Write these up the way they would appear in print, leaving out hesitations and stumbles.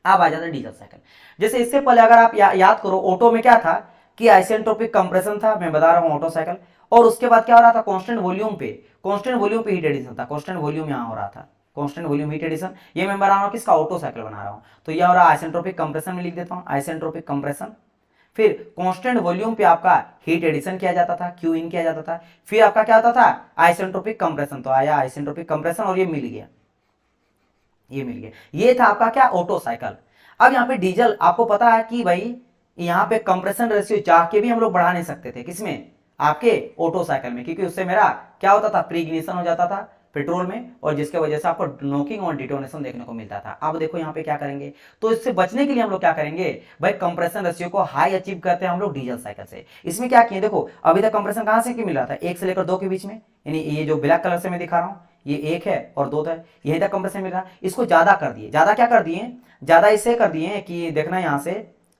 अब आ जाता है डीजल साइकिल। जैसे इससे पहले अगर आप याद करो, ऑटो में क्या था कि आइसेंट्रोपिक कंप्रेशन था, मैं बता रहा हूं ऑटो साइकिल, और उसके बाद क्या हो रहा था, कांस्टेंट वॉल्यूम पे, कांस्टेंट वॉल्यूम पे हीट एडिशन था, कांस्टेंट वॉल्यूम यहां हो रहा था, कांस्टेंट वॉल्यूम हीट एडिशन। ये मैं बना रहा हूं किसका, ऑटो साइकिल बना रहा हूं। तो ये हो रहा आइसेंट्रोपिक कंप्रेशन में लिख देता हूं, आइसेंट्रोपिक कंप्रेशन। फिर कांस्टेंट वॉल्यूम पे आपका हीट एडिशन किया जाता था, क्यू इन किया जाता था। फिर आपका क्या होता था, आइसेंट्रोपिक कंप्रेशन। तो आया आइसेंट्रोपिक कंप्रेशन और ये मिल गया, ये मिल गया। ये था आपका क्या, ऑटो साइकिल। अब यहाँ पे डीजल, आपको पता है कि भाई यहाँ पे कंप्रेशन रेशियो चाह के भी हम लोग बढ़ा नहीं सकते थे, किसमें, आपके ऑटो साइकिल में, क्योंकि उससे मेरा क्या होता था, प्रीग्निशन हो जाता था पेट्रोल में, और जिसके वजह से आपको नॉकिंग और डिटोनेशन देखने को मिलता था। अब देखो यहाँ पे क्या करेंगे, तो इससे बचने के लिए हम लोग क्या करेंगे भाई, कंप्रेशन रेशियो को हाई अचीव करते हैं हम लोग डीजल साइकिल से। इसमें क्या किए, देखो अभी तक कंप्रेशन कहां से मिल रहा था, 1 से लेकर 2 के बीच में, यानी ये जो ब्लैक कलर से मैं दिखा रहा हूं, ये 1 है और 2 है, यहीं तक कंप्रेशन मिल रहा। इसको ज्यादा कर दिए, ज्यादा क्या कर दिए, ज्यादा इससे कर दिए कि देखना यहां से,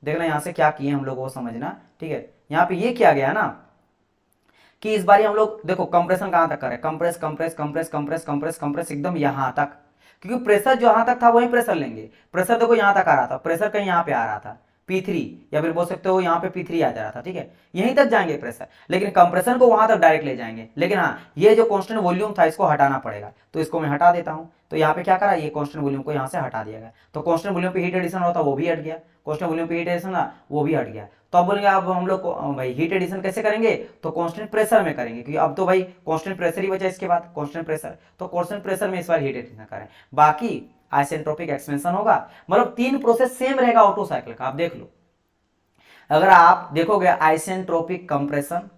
देखना यहां से क्या किए हम लोग वो समझना, ठीक है। यहाँ पे ये किया गया ना कि इस बार हम लोग देखो कंप्रेशन कहां तक करें, compress compress compress compress compress compress एकदम यहां तक, क्योंकि प्रेशर जो यहां तक था वही प्रेशर लेंगे। प्रेशर देखो यहां तक आ रहा था, प्रेशर कहीं यहां पे आ रहा था P3, या फिर बोल सकते हो यहाँ पे P3 आ जा रहा था, ठीक है, यहीं तक जाएंगे प्रेशर, लेकिन कंप्रेशन को वहां तक डायरेक्ट ले जाएंगे। लेकिन हाँ, ये जो कांस्टेंट वॉल्यूम था इसको हटाना पड़ेगा, तो इसको मैं हटा देता हूं। तो यहाँ पे क्या करा, ये कांस्टेंट वॉल्यूम को यहाँ से हटा दिया गया, तो कांस्टेंट वॉल्यूम पे हीट एडिशन होता वो भी हट गया, कांस्टेंट वॉल्यूम पे हीट एडिशन वो भी हट गया। तो अब बोलेंगे अब हम लोग भाई हीट एडिशन कैसे करेंगे, तो कांस्टेंट प्रेशर में करेंगे, क्योंकि अब तो भाई कांस्टेंट प्रेशर ही बचा इसके बाद, कांस्टेंट प्रेशर, तो कांस्टेंट प्रेशर में इस बार हीट एडिशन करें। बाकी आइसेंट्रोपिक एक्सपेंशन होगा, मतलब 3 प्रोसेस सेम रहेगा ऑटो साइकिल का। आप देख लो, अगर आप देखोगे आइसेंट्रोपिक कंप्रेशन,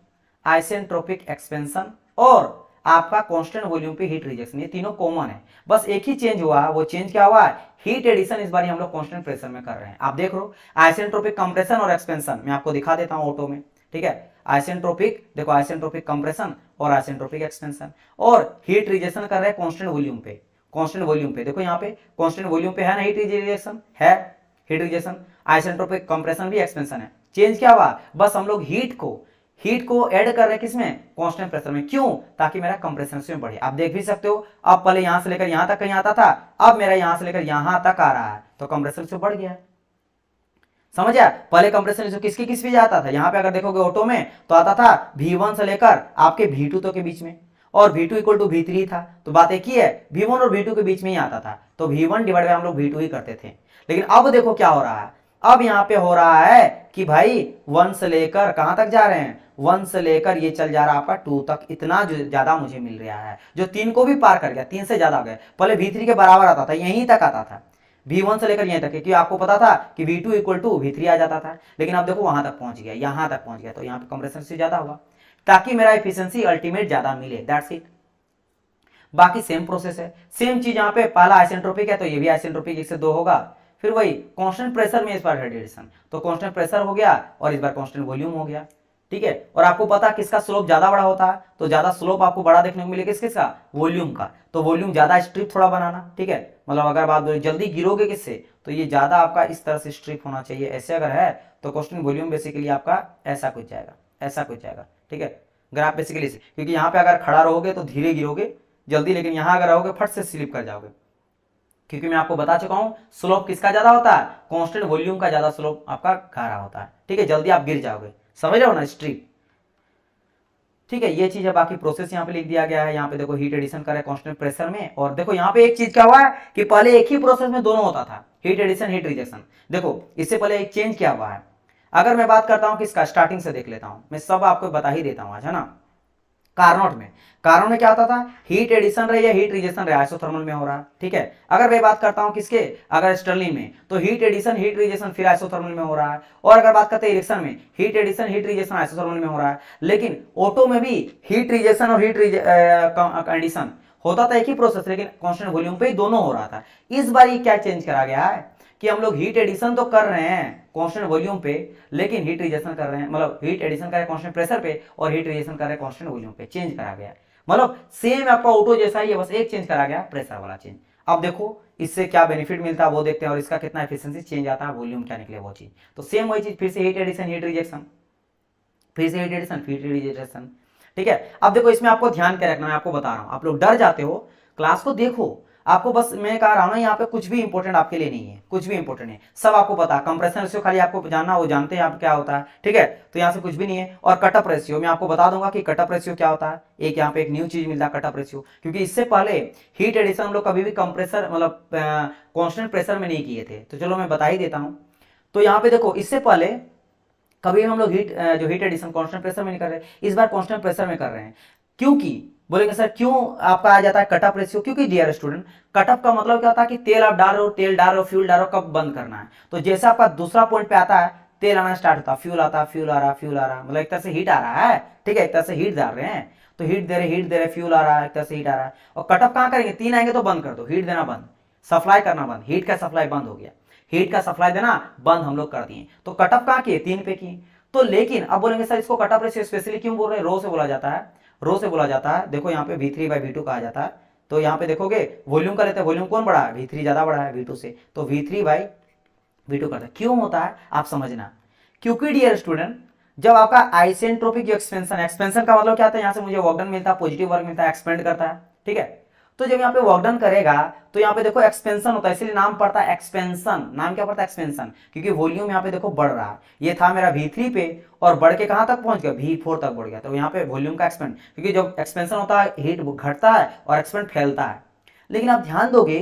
आइसेंट्रोपिक एक्सपेंशन और आपका कांस्टेंट वॉल्यूम पे हीट रिजेक्शन, ये तीनों कॉमन है। बस एक ही चेंज हुआ, वो चेंज क्या हुआ, हीट एडिशन इस बार हम लोग कांस्टेंट प्रेशर में कर रहे हैं। आप देख लो आइसेंट्रोपिक कंप्रेशन और एक्सपेंशन मैं आपको दिखा देता हूं ऑटो में, ठीक है। आइसेंट्रोपिक देखो, आइसेंट्रोपिक कंप्रेशन और आइसेंट्रोपिक एक्सपेंशन, और हीट रिजेक्शन कर रहे हैं कांस्टेंट वॉल्यूम पे, कांस्टेंट वॉल्यूम पे देखो यहाँ पे कांस्टेंट वॉल्यूम पे है ना हीट रिजेक्शन, है हीट रिजेक्शन। आइसेंट्रोपिक कंप्रेशन भी एक्सपेंशन है। चेंज क्या हुआ, बस हम लोग हीट को ऐड कर रहे हैं किसमें, कांस्टेंट प्रेशर में, क्यों, ताकि मेरा कंप्रेशन में बढ़े। आप देख भी सकते हो, अब पहले यहां से लेकर यहां तक कहीं आता था, अब मेरा यहां से लेकर यहां तक आ रहा है, तो कंप्रेशन से बढ़ गया। समझ आया, पहले कंप्रेशन किसके किस पे जाता था, यहां पे अगर देखोगे ऑटो में तो आता था V1 से लेकर आपके V2 तक के बीच में, और V2 इक्वल टू V3 था, तो बात एक ही है, V1 और V2 के बीच में ही आता था, तो V1 डिवाइड बाय हम लोग V2 ही करते थे। लेकिन अब देखो क्या हो रहा है, अब यहाँ पे हो रहा है कि भाई 1 से लेकर कहां तक जा रहे हैं, 1 से लेकर ये चल जा रहा है आपका 2 तक, इतना जो ज्यादा मुझे मिल रहा है, जो 3 को भी पार कर गया, 3 से ज्यादा गए। पहले V3 के बराबर आता था, यहीं तक आता था, V1 से लेकर यहीं तक, क्योंकि आपको पता था कि V2 इक्वल टू V3 आ जाता था, लेकिन अब देखो वहां तक पहुंच गया, यहां तक पहुंच गया, तो यहाँ पे कंप्रेशन से ज्यादा हुआ, ताकि मेरा एफिशिएंसी अल्टीमेट ज्यादा मिले, दैट्स इट। बाकी सेम प्रोसेस है, सेम चीज यहाँ पे पहला आइसेंट्रोपिक है तो ये भी आइसेंट्रोपिक 1 से 2 होगा। फिर वही कांस्टेंट प्रेशर में इस बार एडिशन, तो कांस्टेंट प्रेशर हो गया और इस बार कांस्टेंट वॉल्यूम हो गया, ठीक है। और आपको पता है किसका स्लोप ज्यादा बड़ा होता है, तो ज्यादा स्लोप आपको बड़ा देखने को मिलेगा किसका, वॉल्यूम का, तो वॉल्यूम ज्यादा स्ट्रिप थोड़ा बनाना, ठीक है। मतलब अगर बात जल्दी गिरोगे किससे, तो ये ज्यादा आपका इस तरह से स्ट्रिप होना चाहिए, ऐसे अगर है तो कांस्टेंट वॉल्यूम बेसिकली आपका ऐसा कुछ जाएगा, ऐसा कुछ जाएगा, ठीक है। ग्राफ बेसिकली, क्योंकि यहाँ पे अगर खड़ा रहोगे तो धीरे गिरोगे जल्दी, लेकिन यहां अगर रहोगे फट से स्लिप कर जाओगे, क्योंकि मैं आपको बता चुका हूं स्लोप किसका ज्यादा होता है, कांस्टेंट वॉल्यूम का ज्यादा स्लोप आपका गाढ़ा होता है, ठीक है, जल्दी आप गिर जाओगे, समझ रहे हो ना, स्ट्रिप, ठीक है। ये चीज है, बाकी प्रोसेस यहाँ पे लिख दिया गया है। यहाँ पे देखो हीट एडिशन करे कांस्टेंट प्रेशर में, और देखो यहाँ पे एक चीज क्या हुआ है कि पहले एक ही प्रोसेस में दोनों होता था, हीट एडिशन हीट रिजेक्शन। देखो इससे पहले एक चेंज क्या हुआ है, अगर मैं बात करता हूँ किसका, स्टार्टिंग से देख लेता हूं, मैं सब आपको बता ही देता हूं आज, है ना। कार्नोट में क्या होता था, हीट एडिशन रहे या हीट रिजेक्शन रहे, आइसोथर्मल में हो रहा है, ठीक है। अगर मैं बात करता हूं किसके, अगर स्टर्लिंग में, तो हीट एडिशन हीट रिजेक्शन फिर आइसोथर्मल में हो रहा है। और अगर बात करते हैं इरेक्शन में, heat addition heat rejection isothermal में हो रहा है। लेकिन ऑटो में भी हीट रिजेक्शन और हीट कंडीशन होता था एक ही प्रोसेस, लेकिन कांस्टेंट वॉल्यूम पे ही दोनों हो रहा था। इस बार ये क्या चेंज करा गया है कि हम लोग हीट एडिशन तो कर रहे हैं कांस्टेंट वॉल्यूम पे, लेकिन हीट रिजेक्शन कर रहे हैं, मतलब हीट एडिशन कर रहे हैं कांस्टेंट प्रेशर पे और हीट रिजेक्शन कर रहे हैं कांस्टेंट वॉल्यूम पे, चेंज करा गया। मतलब सेम आपका ऑटो जैसा ही है, बस एक चेंज करा गया, प्रेशर वाला चेंज। अब देखो इससे क्या बेनिफिट मिलता है वो देखते हैं, और इसका कितना एफिशिएंसी चेंज आता है, वॉल्यूम क्या निकले वो चीज। तो सेम वही चीज, फिर से हीट एडिशन हीट रिजेक्शन, फिर से हीट एडिशन फिर हीट रिजेक्शन, ठीक है। अब देखो इसमें आपको ध्यान क्या रखना है, मैं आपको बता रहा हूं, आप लोग डर जाते हो, क्लास को देखो, आपको बस मैं कह रहा हूँ ना, यहाँ पे कुछ भी इंपॉर्टेंट आपके लिए नहीं है, कुछ भी इंपॉर्टेंट है, सब आपको पता है। कंप्रेशन रेशियो खाली आपको जानना, वो जानते हैं आप क्या होता है, ठीक है। तो यहाँ से कुछ भी नहीं है। और कटअप रेशियो मैं आपको बता दूंगा कि कटअप रेशियो क्या होता है। एक यहाँ पे एक न्यू चीज मिलता है कटअप रेशियो, क्योंकि इससे पहले हीट एडिशन हम लोग कभी भी कंप्रेसर मतलब कॉन्स्टेंट प्रेशर में नहीं किए थे। तो चलो मैं बता ही देता हूँ। तो यहाँ पे देखो, इससे पहले कभी हम लोग जो हीट एडिशन कांस्टेंट प्रेशर में नहीं कर रहे, इस बार कांस्टेंट प्रेशर में कर रहे हैं। क्योंकि बोलेंगे सर क्यों आपका आ जाता है कटअप रेशियो? क्योंकि डियर स्टूडेंट, कटअप का मतलब क्या होता है कि तेल आप डाल रहे हो, तेल डाल रहे हो, फ्यूल डाल रहे हो, कब बंद करना है। तो जैसे आपका दूसरा पॉइंट पे आता है, तेल आना स्टार्ट होता है, फ्यूल आता है, फ्यूल आ रहा, फ्यूल आ रहा, मतलब एक तरह से हीट आ रहा है, ठीक है, एक तरह से हीट डाल रहे हैं। तो हीट दे रहे फ्यूल आ रहा है, एक तरह से हीट आ रहा है। और कटअप कहां करेंगे? 3 आएंगे तो बंद कर दो, हीट देना बंद, सप्लाई करना बंद, हीट का सप्लाई बंद हो गया, हीट का सप्लाई देना बंद हम लोग कर दिए। तो कटअप कहां किए? 3 पे किए। तो लेकिन अब बोलेंगे सर इसको कटअप रेशियो स्पेशली क्यों बोल रहे हैं? रो से बोला जाता है, रो से बोला जाता है। देखो यहाँ पे V3/V2 कहा जाता है। तो यहाँ पे देखोगे वॉल्यूम का लेते हैं, वॉल्यूम कौन बड़ा है? V3 ज्यादा बड़ा है V2 से, तो V3/V2 करते हैं। क्यों होता है आप समझना, क्योंकि डियर स्टूडेंट, जब आपका आइसेंट्रोपिक एक्सपेंशन, एक्सपेंशन का मतलब क्या होता है? यहाँ से मुझे वर्क डन मिलता है, पॉजिटिव वर्क मिलता है, एक्सपेंड करता है, ठीक है। तो जब यहाँ पे वर्क डन करेगा तो यहाँ पे देखो एक्सपेंशन होता है, इसलिए नाम पड़ता है एक्सपेंशन। नाम क्या पड़ता है? एक्सपेंशन, क्योंकि वॉल्यूम यहाँ पे देखो बढ़ रहा है। ये था मेरा V3 पे और बढ़ के कहां तक पहुंच गया? V4 तक बढ़ गया। तो यहाँ पे वॉल्यूम का एक्सपेंड, क्योंकि जब एक्सपेंशन होता है हीट घटता है और एक्सपेंड फैलता है। लेकिन आप ध्यान दोगे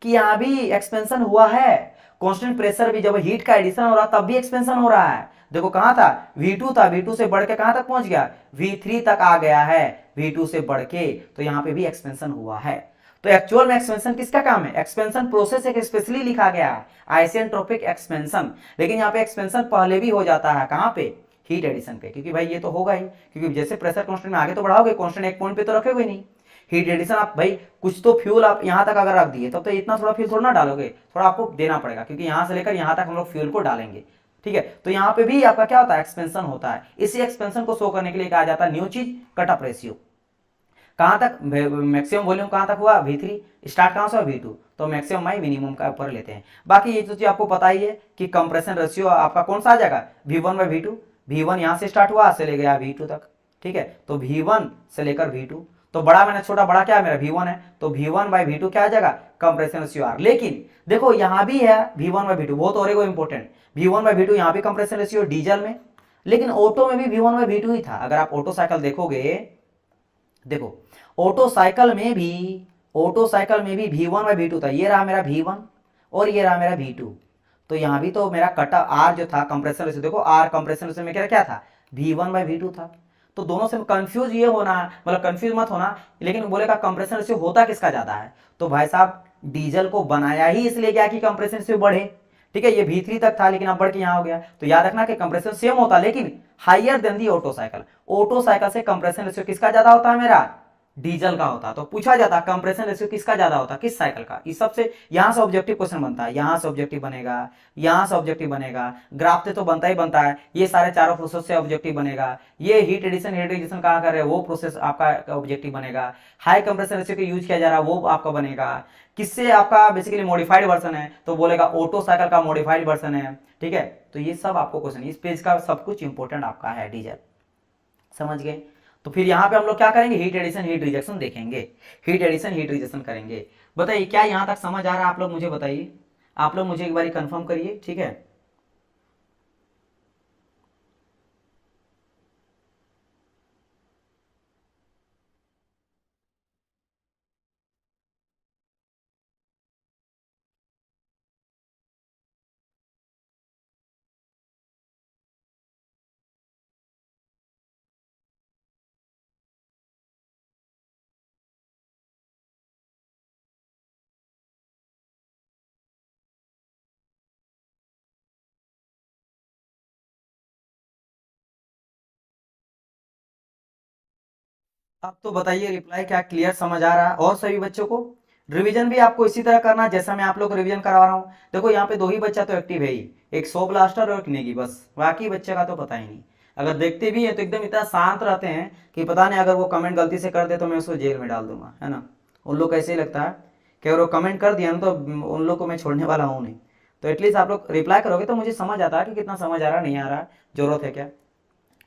कि यहाँ भी एक्सपेंशन हुआ है, कांस्टेंट प्रेशर भी, जब हीट का एडिशन हो रहा तब भी एक्सपेंशन हो रहा है। देखो कहां था? V2 था, V2 से बढ़ के कहां तक पहुंच गया? V3 तक आ गया है, V2 से बढ़ के। तो यहां पे भी एक्सपेंशन हुआ है। तो एक्चुअल में एक्सपेंशन किसका काम है? एक्सपेंशन प्रोसेस एक स्पेशली लिखा गया है, आइसेंट्रोपिक एक्सपेंशन। लेकिन यहाँ पे एक्सपेंशन पहले भी हो जाता है, कहां पे? हीट एडिशन पे, क्योंकि भाई ये तो होगा ही, क्योंकि जैसे प्रेशर कांस्टेंट में आगे तो बढ़ाओगे, कांस्टेंट एक पॉइंट पे तो रखोगे नहीं। हीट एडिशन आप भाई कुछ तो फ्यूल आप यहां तक अगर रख दिए, तब तो इतना थोड़ा फ्यूल थोड़ा ना डालोगे, थोड़ा आपको देना पड़ेगा, क्योंकि यहां से लेकर यहां तक हम लोग फ्यूल को डालेंगे, ठीक है। तो यहाँ पे भी आपका क्या होता है? एक्सपेंशन होता है। इसी एक्सपेंशन को शो करने के लिए कहा जाता है न्यू चीज कटअप रेशियो। कहां तक मैक्सिमम वॉल्यूम कहां तक हुआ? V3। स्टार्ट कहां से हुआ? V2। तो मैक्सिमम माई मिनिमम का ऊपर लेते हैं। बाकी ये तो चीज आपको पता ही है कि कंप्रेशन रेशियो आपका कौन सा आ जाएगा? V1/V2। V1 यहां से स्टार्ट हुआ, से ले गया V2 तक, ठीक है। तो V1 से लेकर V2, तो बड़ा मैंने छोटा, बड़ा क्या है मेरा? V1 है। तो V1/V2 क्या आ जाएगा? Compression ratio R। लेकिन देखो यहां भी है V1/V2, बहुत और इंपॉर्टेंट, V1/V2 यहां भी कंप्रेशन रेशियो डीजल में, लेकिन ऑटो में भी V1/V2 ही था। अगर आप ऑटो साइकिल देखोगे, देखो ऑटो साइकिल में भी V1/V2 था। ये रहा मेरा V1 और ये रहा मेरा V2। तो यहां भी तो मेरा कटा R जो था कंप्रेसर रेशियो, देखो R कंप्रेसर रेशियो में क्या था? V1/V2 था। तो दोनों से कंफ्यूज ये होना, मतलब कंफ्यूज मत होना, लेकिन बोलेगा कंप्रेसर रेशियो होता किसका ज्यादा है? तो भाई साहब डीजल को बनाया ही इसलिए गया कि कंप्रेसर रेशियो बढ़े, ठीक है। ये V3 तक था, लेकिन अब बढ़ के यहां हो गया। तो याद रखना कि कंप्रेसर सेम होता, लेकिन हायर देन दी ऑटो साइकिल। ऑटो साइकिल से कंप्रेशन रेशियो किसका ज्यादा होता है? मेरा डीजल का होता। तो पूछा जाता कंप्रेशन रेशियो किसका ज्यादा होता, किस साइकिल का? इस सबसे यहां से ऑब्जेक्टिव क्वेश्चन बनता है, यहां से ऑब्जेक्टिव बनेगा, यहां से ऑब्जेक्टिव बनेगा, ग्राफ से तो बनता ही बनता है। ये सारे चारों प्रोसेस से ऑब्जेक्टिव बनेगा। ये हीट एडिशन कहां कर रहे हैं, वो प्रोसेस आपका ऑब्जेक्टिव बनेगा। हाई कंप्रेशन रेशियो का यूज किया जा रहा है, वो आपका बनेगा। किससे? आपका बेसिकली मॉडिफाइड वर्जन है, तो बोलेगा ऑटो साइकिल का मॉडिफाइड वर्जन है, ठीक है। तो ये सब आपको क्वेश्चन, इस पेज का सब कुछ इंपॉर्टेंट आपका है डीजल, समझ गए। तो फिर यहाँ पे हम लोग क्या करेंगे? हीट एडिशन हीट रिजेक्शन देखेंगे, हीट एडिशन हीट रिजेक्शन करेंगे। बताइए क्या यहाँ तक समझ आ रहा है? आप लोग मुझे बताइए, आप लोग मुझे एक बार कंफर्म करिए, ठीक है। अब तो बताइए रिप्लाई क्या क्लियर समझ आ रहा है? और सभी बच्चों को रिवीजन भी आपको इसी तरह करना जैसा मैं आप लोग को रिवीजन करवा रहा हूँ। देखो यहाँ पे 2 ही बच्चा तो एक्टिव है ही, एक सो ब्लास्टर और एक नेगी, बस। बाकी बच्चे का तो पता ही नहीं। अगर देखते भी है तो एकदम इतना शांत रहते हैं कि पता नहीं, अगर वो कमेंट गलती से कर दे तो मैं उसको जेल में डाल दूंगा, है ना। उन लोग को ऐसे ही लगता है कि अगर वो कमेंट कर दिया ना तो उन लोग को मैं छोड़ने वाला हूँ नहीं। तो एटलीस्ट आप लोग रिप्लाई करोगे तो मुझे समझ आता है कि कितना समझ आ रहा नहीं आ रहा, जरूरत है क्या।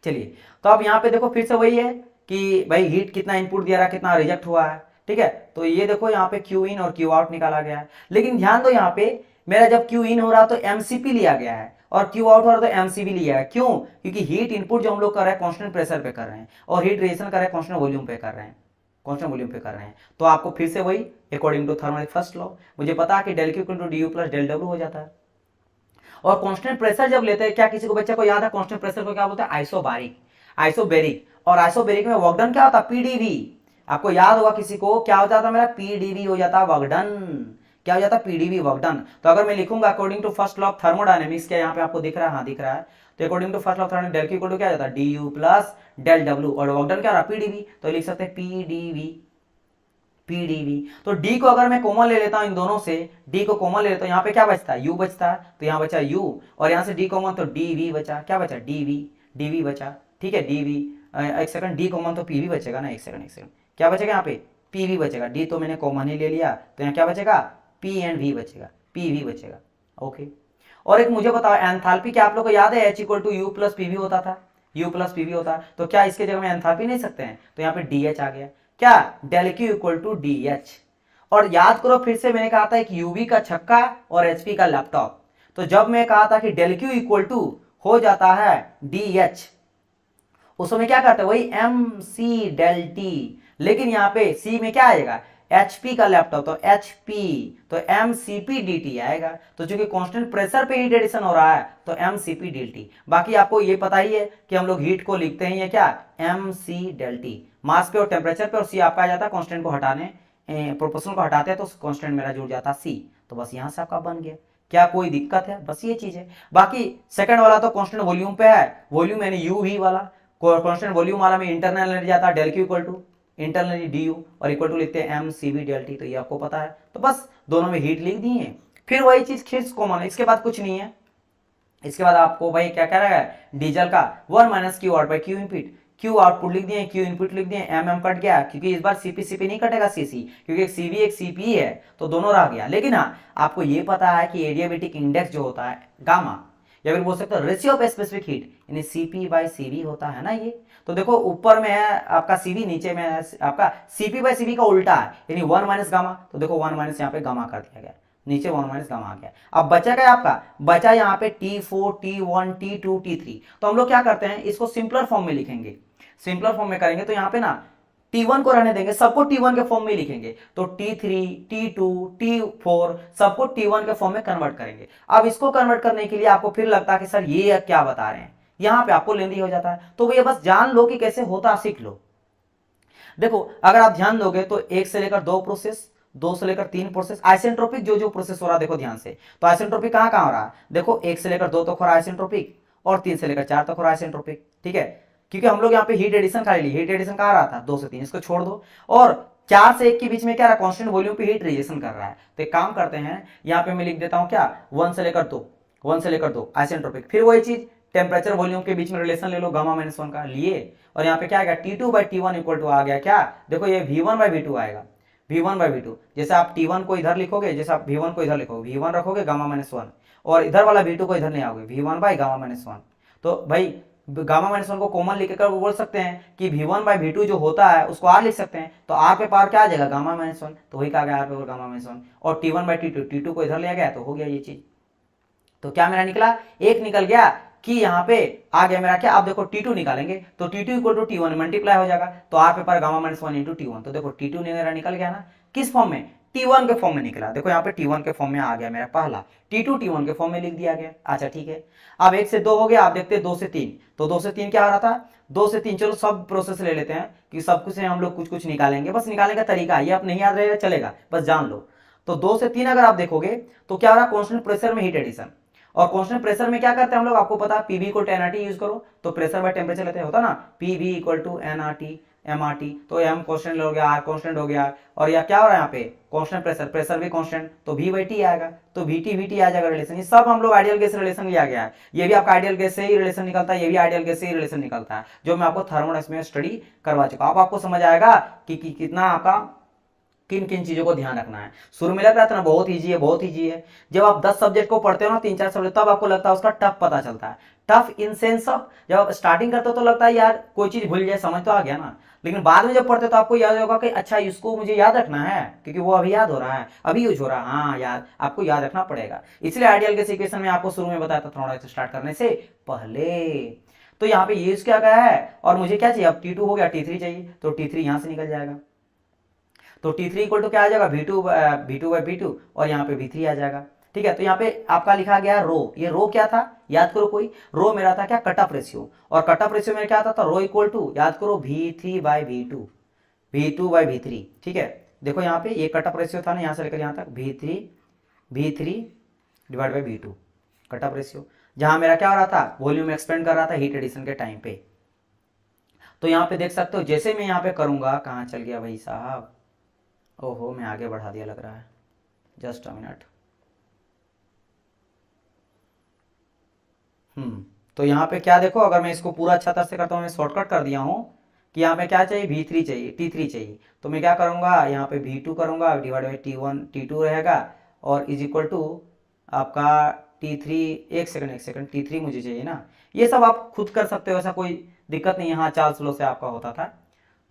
चलिए, तो अब यहाँ पे देखो फिर से वही है कि भाई हीट कितना इनपुट दिया रहा, कितना रिजेक्ट हुआ है, ठीक है। तो ये देखो यहाँ पे क्यू इन और क्यू आउट निकाला गया है, लेकिन ध्यान दो यहाँ पे मेरा जब क्यू इन हो रहा तो एमसीपी लिया गया है और क्यू आउट हो रहा तो एमसीबी लिया है। क्यों? क्योंकि हीट इनपुट जो हम लोग कर रहे हैं कांस्टेंट प्रेशर पे कर रहे हैं और हीट रिएक्शन कर रहे हैं कांस्टेंट वॉल्यूम पे कर रहे हैं, कांस्टेंट वॉल्यूम पे कर रहे हैं। तो आपको फिर से वही according to thermodynamics first law मुझे पता है कि del Q equal to D U plus del W हो जाता है। और कांस्टेंट प्रेशर जब लेते हैं, क्या किसी को बच्चे को याद है कांस्टेंट प्रेशर को क्या बोलते हैं? Isobaric, isobaric. और आइसोबेरिक में वर्क डन क्या होता है? पीडीवी। आपको याद होगा किसी को क्या हो जाता मेरा? पीडीवी हो जाता वर्क डन। क्या हो जाता? PDV work done. तो अगर मैं लिखूंगा according to first law of thermodynamics, क्या यहाँ पे आपको दिख रहा है? हाँ दिख रहा है। तो according to first law of thermodynamics del Q equal to क्या जाता है? D U plus del W, और वर्क डन क्या रहा? पीडीवी। तो लिख सकते हैं पीडीवी, पीडीवी। तो डी को अगर मैं कॉमन ले लेता हूं इन दोनों से, डी को कॉमन ले लेता हूं, यहाँ पे क्या बचता है? यू बचता है, तो यहाँ बचा यू, और यहाँ से डी कॉमन तो डीवी बचा। क्या बचा? डीवी, डीवी बचा। ठीक है, डीवी। एक सेकंड, डी कॉमन तो पीवी बचेगा ना। एक सेकंड, एक सेकंड, क्या बचेगा यहाँ पे? पीवी बचेगा। डी तो मैंने कॉमन ही ले लिया, तो यहाँ क्या बचेगा? पी एंड वी बचेगा, पीवी बचेगा। ओके। और एक मुझे बताओ एंथैल्पी, क्या आप लोग को याद है H equal to U plus PV होता था? यू प्लस पीवी होता है, तो क्या इसके जगह में एंथैल्पी नहीं सकते हैं? तो यहाँ पे डी एच आ गया। क्या? Del Q equal to D H. और याद करो फिर से मैंने कहा था एक यूवी का छक्का और एचपी का लैपटॉप। तो जब मैं कहा था कि डेल क्यू इक्वल टू हो जाता है डी एच, उस समय क्या करते हैं? वही एम सी डेल टी। लेकिन यहाँ पे सी में क्या आएगा? एचपी का लैपटॉप, तो एचपी, तो M C P D T आएगा। तो चूंकि कांस्टेंट प्रेशर पे हीट एडिशन हो रहा है तो M C P D T. बाकी आपको ये पता ही है कि हम लोग हीट को लिखते हैं ये क्या? एम सी डेल टी, मास पे और टेम्परेचर पे, और सी आपका आ जाता है कांस्टेंट को हटाने, प्रोपोर्शनल को हटाते हैं तो कांस्टेंट मेरा जुड़ जाता सी। तो बस यहां से आपका बन गया। क्या कोई दिक्कत है? बस ये चीज है। बाकी सेकंड वाला तो कांस्टेंट वॉल्यूम पे है, वॉल्यूम यानी यू वी वाला। कांस्टेंट वॉल्यूम वाला में इंटरनल एनर्जी जाता है del Q equal to internal energy D U, और इक्वल टू लिखते हैं M C B del T. तो ये आपको पता है, तो बस दोनों में हीट लिख दी है। फिर वही चीज खींच कॉमन है, इसके बाद कुछ नहीं है। इसके बाद आपको भाई क्या कह रहा है? डीजल का 1 minus Q out by Q input. Q output लिख दिए, क्यू इनपुट लिख दिए, एम एम कट गया क्योंकि इस बार सीपी सीपी नहीं कटेगा सीसी, क्योंकि एक सीवी एक सीपी है तो दोनों रह गया। लेकिन हाँ आपको ये पता है कि एडियाबेटिक इंडेक्स जो होता है गामा, या फिर बोल सकते हो रेशियो ऑफ स्पेसिफिक हीट, यानी सीपी बाई सीवी होता है ना ये। तो देखो ऊपर में है आपका सीवी, नीचे में है आपका सीपी बाई सीवी का उल्टा है, यानी 1 माइनस गामा। तो देखो 1 माइनस यहाँ पे गामा कर दिया गया, नीचे 1 माइनस गामा आ गया। अब बचा क्या आपका? बचा यहाँ पे T4, T1, T2, T3। तो हम लोग क्या करते हैं, इसको सिंपलर फॉर्म में लिखेंगे। सिंपलर फॉर्म में करेंगे तो यहाँ पे ना T1 को रहने देंगे, सबको T1 के फॉर्म में लिखेंगे। तो T3, T2, T4 सबको T1 के फॉर्म में कन्वर्ट करेंगे। अब इसको कन्वर्ट करने के लिए आपको फिर लगता है कि सर ये क्या बता रहे हैं, यहाँ पे आपको लेंदी हो जाता है। तो भैया बस जान लो कि कैसे होता, सीख लो। देखो अगर आप ध्यान दोगे तो 1 से लेकर 2 प्रोसेस, 2 से लेकर 3 प्रोसेस, आइसेंट्रोपिक जो जो प्रोसेस हो रहा है देखो ध्यान से। तो आइसेंट्रोपिक कहाँ कहाँ हो रहा है? देखो 1 से लेकर 2 तक हो रहा है आइसेंट्रोपिक, और 3 से लेकर 4 तक हो रहा है आइसेंट्रोपिक। ठीक है, क्योंकि हम लोग यहाँ पे हीट एडिशन खाली ली, हीट एडिशन कहाँ रहा था? 2 से 3, इसको छोड़ दो। और 4 से 1 के बीच में क्या रहा? कांस्टेंट वॉल्यूम पे हीट रिजेक्शन कर रहा है। तो एक काम करते हैं, यहाँ पे मैं लिख देता हूँ क्या? 1 से लेकर 2, 1 से लेकर 2 आइसेंट्रोपिक। फिर वही चीज टेम्परेचर वॉल्यूम के बीच में रिलेशन ले लो, गामा माइनस 1 का लिए, और यहाँ पे क्या आ गया? T2 by T1 equal to आ गया क्या? देखो ये V1 बाई V2 आएगा, V1 बाई V2। जैसे आप T1 को इधर लिखोगे, जैसे आप V1 को इधर लिखोगे, V1 रखोगे गामा माइनस 1, और इधर वाला V2 को इधर ले आओगे, V1 बाई गामा माइनस 1। तो भाई गामा माइनस 1 को कॉमन लेकर वो बोल सकते हैं कि V1 बाई V2 जो होता है उसको R लिख सकते हैं। तो R पे पावर क्या आ जाएगा? Gamma minus 1। तो वही कहा गया R पे गामा माइनस 1, और T1 बाई T2, T2 को इधर ले गया तो हो गया ये चीज। तो क्या मेरा निकला? एक निकल गया कि यहाँ पे आ गया मेरा क्या? आप देखो T2 निकालेंगे तो T2 equal to T1 multiply हो जाएगा, तो R पे पर गामा माइनस 1 इंटू T1। तो देखो T2 मेरा निकल गया ना, किस फॉर्म में? T1 के फॉर्म में निकला। देखो यहाँ पे T1 के फॉर्म में आ गया मेरा पहला, T2 T1 के फॉर्म में लिख दिया गया। अच्छा ठीक है, अब 1 से 2 हो गया। आप देखते हैं 2 से 3, तो 2 से 3 क्या आ रहा था? 2 से 3, चलो सब प्रोसेस ले लेते हैं कि सब कुछ हम लोग कुछ कुछ निकालेंगे, बस निकालने का तरीका ये आप नहीं याद रहेगा चलेगा, बस जान लो। तो 2 से 3 अगर आप देखोगे तो क्या हो रहा है? कांस्टेंट प्रेशर में हीट एडिशन, और कांस्टेंट प्रेशर में क्या करते हैं हम लोग? आपको पता है पीवी को एनआरटी यूज करो, तो प्रेशर बाय टेम्परेचर लेते होता ना, PV equal to NRT MRT. तो एम कांस्टेंट हो गया, आर कांस्टेंट हो गया, और या क्या हो रहा है यहाँ पे? कांस्टेंट प्रेशर, प्रेशर भी कांस्टेंट, तो वी बाई टी आएगा, तो वीटी वीटी आ जाएगा रिलेशन। ये सब हम लोग आइडियल गैस रिलेशन लिया गया है। ये भी आपका आइडियल गैस से ही रिलेशन निकलता है, ये भी आइडियल गैस से ही रिलेशन निकलता है, जो मैं आपको थर्मोडायनामिक्स में स्टडी करवा चुका हूं। अब आपको समझ आएगा कि कितना आपका किन किन चीजों को ध्यान रखना है। शुरू में लग रहा था ना बहुत इजी है, बहुत इजी है। जब आप 10 सब्जेक्ट को पढ़ते हो ना, 3-4 सब्जेक्ट, तब आपको लगता है उसका टफ पता चलता है। टफ इन सेंस ऑफ, जब आप स्टार्टिंग करते हो तो लगता है यार कोई चीज भूल जाए, समझ तो आ गया ना, लेकिन बाद में जब पढ़ते तो आपको याद होगा कि अच्छा इसको मुझे याद रखना है, क्योंकि वो अभी याद हो रहा है, अभी यूज हो रहा है, हाँ याद आपको याद रखना पड़ेगा। इसलिए आइडियल गैस इक्वेशन में आपको शुरू में बताया था थोड़ा स्टार्ट करने से पहले। तो यहाँ पे यूज क्या गया है, और मुझे क्या चाहिए अब T2 हो गया, T3 चाहिए, तो T3 यहां से निकल जाएगा, तो T3 इक्वल टू क्या आ जाएगा V2 बाई V2, और यहाँ पे V3 आ जाएगा। ठीक है, तो यहाँ पे आपका लिखा गया रो, ये रो क्या था याद करो, कोई रो मेरा था क्या कट ऑफ रेशियो, और कट ऑफ रेशियो में क्या था रो इक्वल टू याद करो V3 by V2, V2 by V3। ठीक है, देखो यहाँ पे ये कट ऑफ रेशियो था ना, यहाँ से लेकर यहाँ तक V3 divide by V2 cut off ratio, जहां मेरा क्या हो रहा था वॉल्यूम एक्सपेंड कर रहा था हीट एडिशन के टाइम पे। तो यहाँ पे देख सकते हो जैसे मैं यहाँ पे करूंगा, कहाँ चल गया भाई साहब, ओहो मैं आगे बढ़ा दिया लग रहा है, जस्ट अ मिनट। तो यहाँ पे क्या देखो, अगर मैं इसको पूरा अच्छा तरह से करता हूँ, मैं शॉर्टकट कर दिया हूँ कि यहाँ पे क्या चाहिए V3 चाहिए, T3 चाहिए, तो मैं क्या करूँगा यहाँ पे V2 करूँगा डिवाइड बाई T1 T2 रहेगा, और इज इक्वल टू आपका T3, एक सेकंड T3 मुझे चाहिए ना, ये सब आप खुद कर सकते हो, ऐसा कोई दिक्कत नहीं है, हाँ चार्ल्स लॉ से आपका होता था।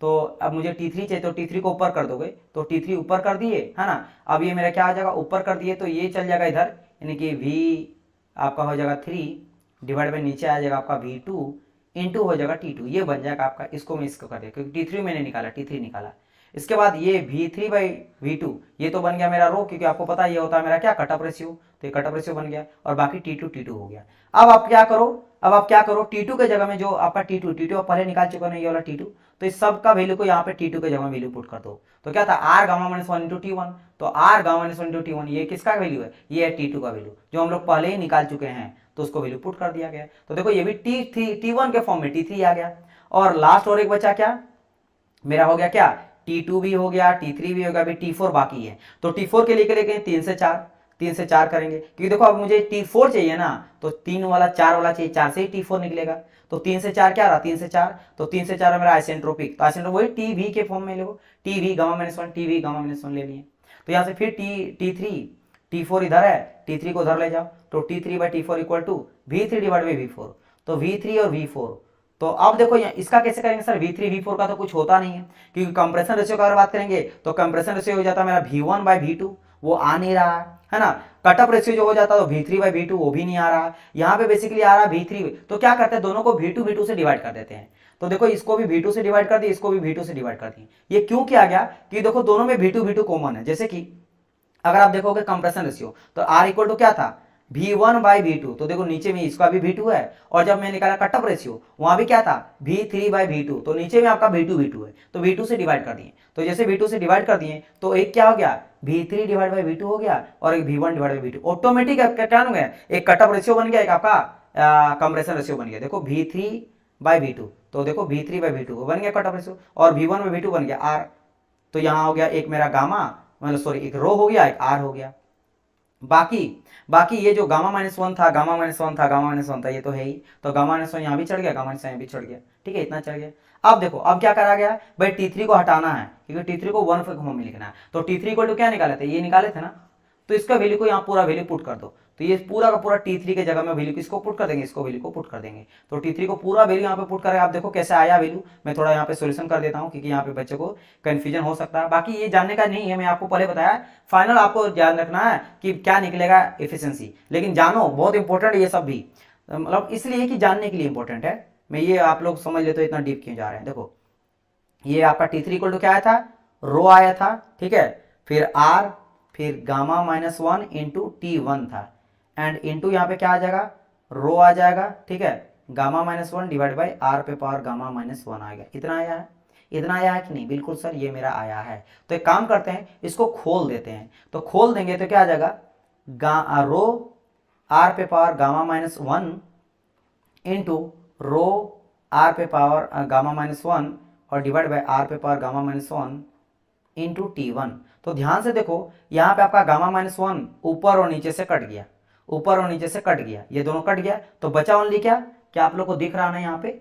तो अब मुझे T3 चाहिए, तो T3 को ऊपर कर दोगे, तो T3 ऊपर कर दिए है ना, अब ये मेरा क्या आ जाएगा ऊपर कर दिए, तो ये चल जाएगा इधर, यानी कि V आपका हो जाएगा 3 डिवाइड बाई नीचे आ जाएगा आपका V2 इंटू हो जाएगा T2, ये बन जाएगा आपका, इसको मैं इसको कर दिया क्योंकि T3 मैंने निकाला, T3 निकाला। इसके बाद ये V3 बाई V2 ये तो बन गया मेरा रो, क्योंकि आपको पता है ये होता है मेरा क्या कट ऑफ रेशियो, तो ये कट ऑफ रेशियो बन गया, और बाकी T2 हो गया। अब आप क्या करो, T2 के जगह में जो आपका T2 आप पहले निकाल चुके हो ना, ये वाला T2, तो इस सब का वैल्यू को यहाँ पे T2 के जगह में वैल्यू पुट कर दो, तो क्या था R gamma minus 1 into T1, तो R gamma minus 1 into T1 ये किसका वैल्यू है, ये है T2 का वैल्यू जो हम लोग पहले ही निकाल चुके हैं, तो उसको वैल्यू पुट कर दिया गया। तो देखो ये भी T1 के फॉर्म में T3 आ गया, और लास्ट और एक बचा क्या मेरा हो गया क्या T2 भी हो गया, T3 भी हो गया, अभी T4 बाकी है, तो T4 के लिए लेके 3 से 4 करेंगे, क्योंकि देखो अब मुझे T4 चाहिए ना, तो 3 वाला 4 वाला चाहिए, 4 से ही T4 निकलेगा, तो 3 से 4 क्या रहा 3 से 4, तो 3 से 4 मेरा आइसेंट्रोपिक, तो आइसेंट्रोपिक वही TV के फॉर्म में ले लो, TV gamma minus 1 TV gamma minus 1 ले लिए, तो यहाँ से फिर T3 T4 इधर है, T3 को उधर ले जाओ, तो T3 by T4 equal to V3 divide by V4, तो V3 और V4, तो अब देखो इसका कैसे करेंगे सर, V3 V4 का तो कुछ होता नहीं है, क्योंकि कंप्रेशन रेशियो का अगर बात करेंगे तो कंप्रेशन रेशियो हो जाता है मेरा V1 बाई V2, वो आ नहीं रहा है ना, कटअप रेशियो जो हो जाता है तो V3 बाई V2 वो भी नहीं आ रहा, यहाँ पे बेसिकली आ रहा V3, तो क्या करते हैं दोनों को V2 से डिवाइड कर देते हैं, तो देखो इसको भी V2 से डिवाइड कर दिए, इसको भी V2 से डिवाइड कर दिए, ये क्यों किया गया कि देखो दोनों में V2 कॉमन है, जैसे कि अगर आप देखोगे कंप्रेशन रेशियो तो R इक्वल टू क्या था V1 बाई V2, तो देखो नीचे में इसका भी V2 है, और जब मैं निकाला कटअप रेशियो वहां भी क्या था V3 बाई V2, तो नीचे में आपका V2 है, तो V2 से डिवाइड कर दिए, तो जैसे V2 से डिवाइड कर दिए तो एक क्या हो गया V3 डिवाइड बाई V2 हो गया, और एक V1 divide by V2, automatic क्या हो गया, एक कटअप रेशियो बन गया, एक आपका कंप्रेशन रेशियो बन गया, देखो V3 बाई V2, तो देखो V3 बाई V2 बन गया कटअप रेशियो, और V1 बाई V2 बन गया R, तो यहाँ हो गया एक मेरा गामा मतलब सॉरी एक रो हो गया, एक R हो गया, बाकी ये जो गामा माइनस 1 था, गामा माइनस 1 था, ये तो है ही, तो गामा माइनस 1 यहाँ भी चढ़ गया, गामा माइनस 1 यहाँ भी चढ़ गया, ठीक है इतना चढ़ गया। अब देखो अब क्या करा गया भाई, T3 को हटाना है, क्योंकि T3 को 1 फॉर्म में लिखना है, तो T3 को क्या निकाले थे, ये निकाले थे ना, तो इसका वैल्यू को यहाँ पूरा वैल्यू पुट कर दो, तो ये पूरा का पूरा T3 के जगह में वैल्यू किसको पुट कर देंगे, इसको वैल्यू को पुट कर देंगे, तो T3 को पूरा वैल्यू यहाँ पे पुट करें, आप देखो कैसे आया वैल्यू, मैं थोड़ा यहाँ पे सोल्यूशन कर देता हूँ, क्योंकि यहाँ पे बच्चे को कंफ्यूजन हो सकता है, बाकी ये जानने का नहीं है, मैं आपको पहले बताया, फाइनल आपको ध्यान रखना है कि क्या निकलेगा एफिशिएंसी, लेकिन जानो बहुत इंपॉर्टेंट ये सब भी, मतलब इसलिए कि जानने के लिए इंपॉर्टेंट है, मैं ये आप लोग समझ लेते हो इतना डीप क्यों जा रहे हैं। देखो ये आपका T3 इक्वल टू क्या आया था, रो आया था, ठीक है, फिर R, फिर गामा माइनस 1 इंटू T1 था, एंड इंटू यहाँ पे क्या आ जाएगा रो आ जाएगा, ठीक है, gamma minus 1 divide by R पे पावर गामा माइनस 1 आएगा, इतना आया है कि नहीं, बिल्कुल सर ये मेरा आया है, तो एक काम करते हैं इसको खोल देते हैं, तो खोल देंगे तो क्या आ जाएगा रो R पे power gamma minus 1 into rho R पे पावर गामा माइनस 1 और डिवाइड बाई R पे power gamma minus 1 into T1, तो ध्यान से देखो यहाँ पे आपका गामा माइनस 1 ऊपर और नीचे से कट गया, ये दोनों कट गया, तो बचा ओनली क्या आप लोग को दिख रहा ना यहाँ पे,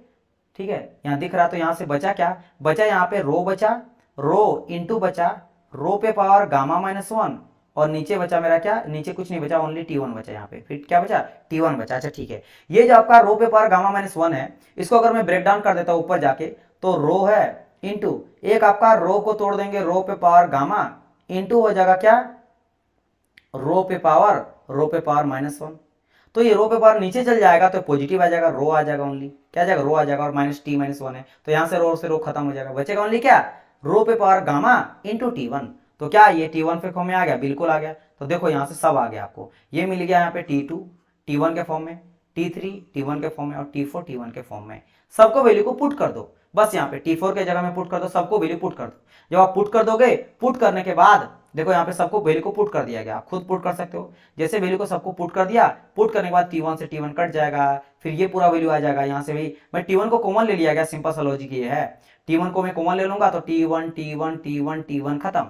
ठीक है यहाँ दिख रहा, तो यहाँ से बचा क्या बचा, यहाँ पे रो बचा, रो इंटू बचा रो पे पावर गामा माइनस 1, और नीचे बचा मेरा क्या, नीचे कुछ नहीं बचा, ओनली T1 बचा, यहाँ पे फिर क्या बचा T1 बचा। अच्छा ठीक है, ये जो आपका रो पे पावर गामा माइनस 1 है, इसको अगर मैं ब्रेक डाउन कर देता हूँ ऊपर जाके, तो रो है इंटू एक आपका रो को तोड़ देंगे, रो पे पावर गामा इंटू हो जाएगा क्या, रो पे पावर -1। तो ये रो पे पावर नीचे चल जाएगा तो पॉजिटिव आ जाएगा, रो आ जाएगा ओनली, क्या आ जाएगा, रो आ जाएगा, और -t-1 है तो यहां से रो खत्म हो जाएगा, बचेगा ओनली क्या, रो पे पावर गामा इंटू t1। तो क्या ये t1 के फॉर्म में आ गया, बिल्कुल आ गया। तो देखो यहां से सब आ गया आपको, ये मिल गया यहाँ पे t2 t1 के फॉर्म में, t3 t1 के फॉर्म में, और t4 t1 के फॉर्म में। सबको वैल्यू को पुट कर दो, बस यहाँ पे t4 के जगह में पुट कर दो, सबको वैल्यू पुट कर दो। जब आप पुट कर दोगे, पुट करने के बाद देखो यहाँ पे सबको वैल्यू को पुट कर दिया गया, आप खुद पुट कर सकते हो। जैसे वैल्यू को सबको पुट कर दिया, पुट करने के बाद t1 से t1 कट जाएगा, फिर ये पूरा वैल्यू आ जाएगा। यहाँ से भी मैं t1 को कॉमन ले लिया गया, सिंपल सा लॉजिक ये है, t1 को मैं कॉमन ले लूंगा तो t1 t1 t1 t1 खत्म।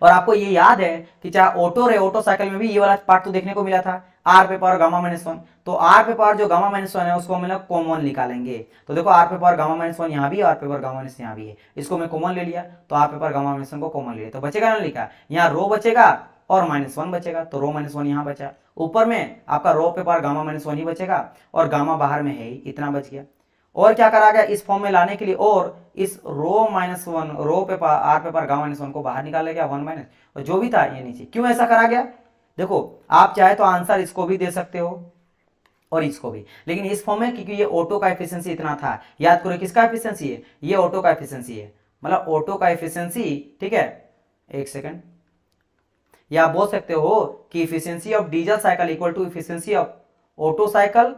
और आपको ये याद है कि चाहे ऑटो रहे, ऑटो साइकिल में भी ये वाला पार्ट तो देखने को मिला था, आर पे पावर गामा -1। तो आर पे पावर जो गामा -1 है उसको हम लोग कॉमन निकालेंगे। तो देखो आर पे पावर गामा -1 यहाँ भी, आर पे पावर गामा -1 यहाँ भी है, इसको मैं कॉमन ले लिया, तो आर पे पावर गामा -1 को कॉमन ले लिया, तो बचेगा ना लिखा, यहाँ रो बचेगा और -1 बचेगा, तो रो -1 यहाँ बचा। ऊपर में आपका रो पे पावर गामा -1 ही बचेगा, और गामा बाहर में है ही, इतना बच गया। और क्या करा गया इस फॉर्म में लाने के लिए, और इस रो -1 रो पे आर पे पावर गामा -1 को बाहर निकाला गया, 1 माइनस, और जो भी था ये नीचे। क्यों ऐसा करा गया, देखो आप चाहे तो आंसर इसको भी दे सकते हो और इसको भी, लेकिन इस फॉर्म में क्योंकि ये ऑटो का एफिशिएंसी इतना था, याद करो किसका एफिशिएंसी है, ये ऑटो का एफिशिएंसी है, मतलब ऑटो का एफिशिएंसी, ठीक है। एक सेकंड, या आप बोल सकते हो कि efficiency of diesel cycle equal to efficiency of Otto cycle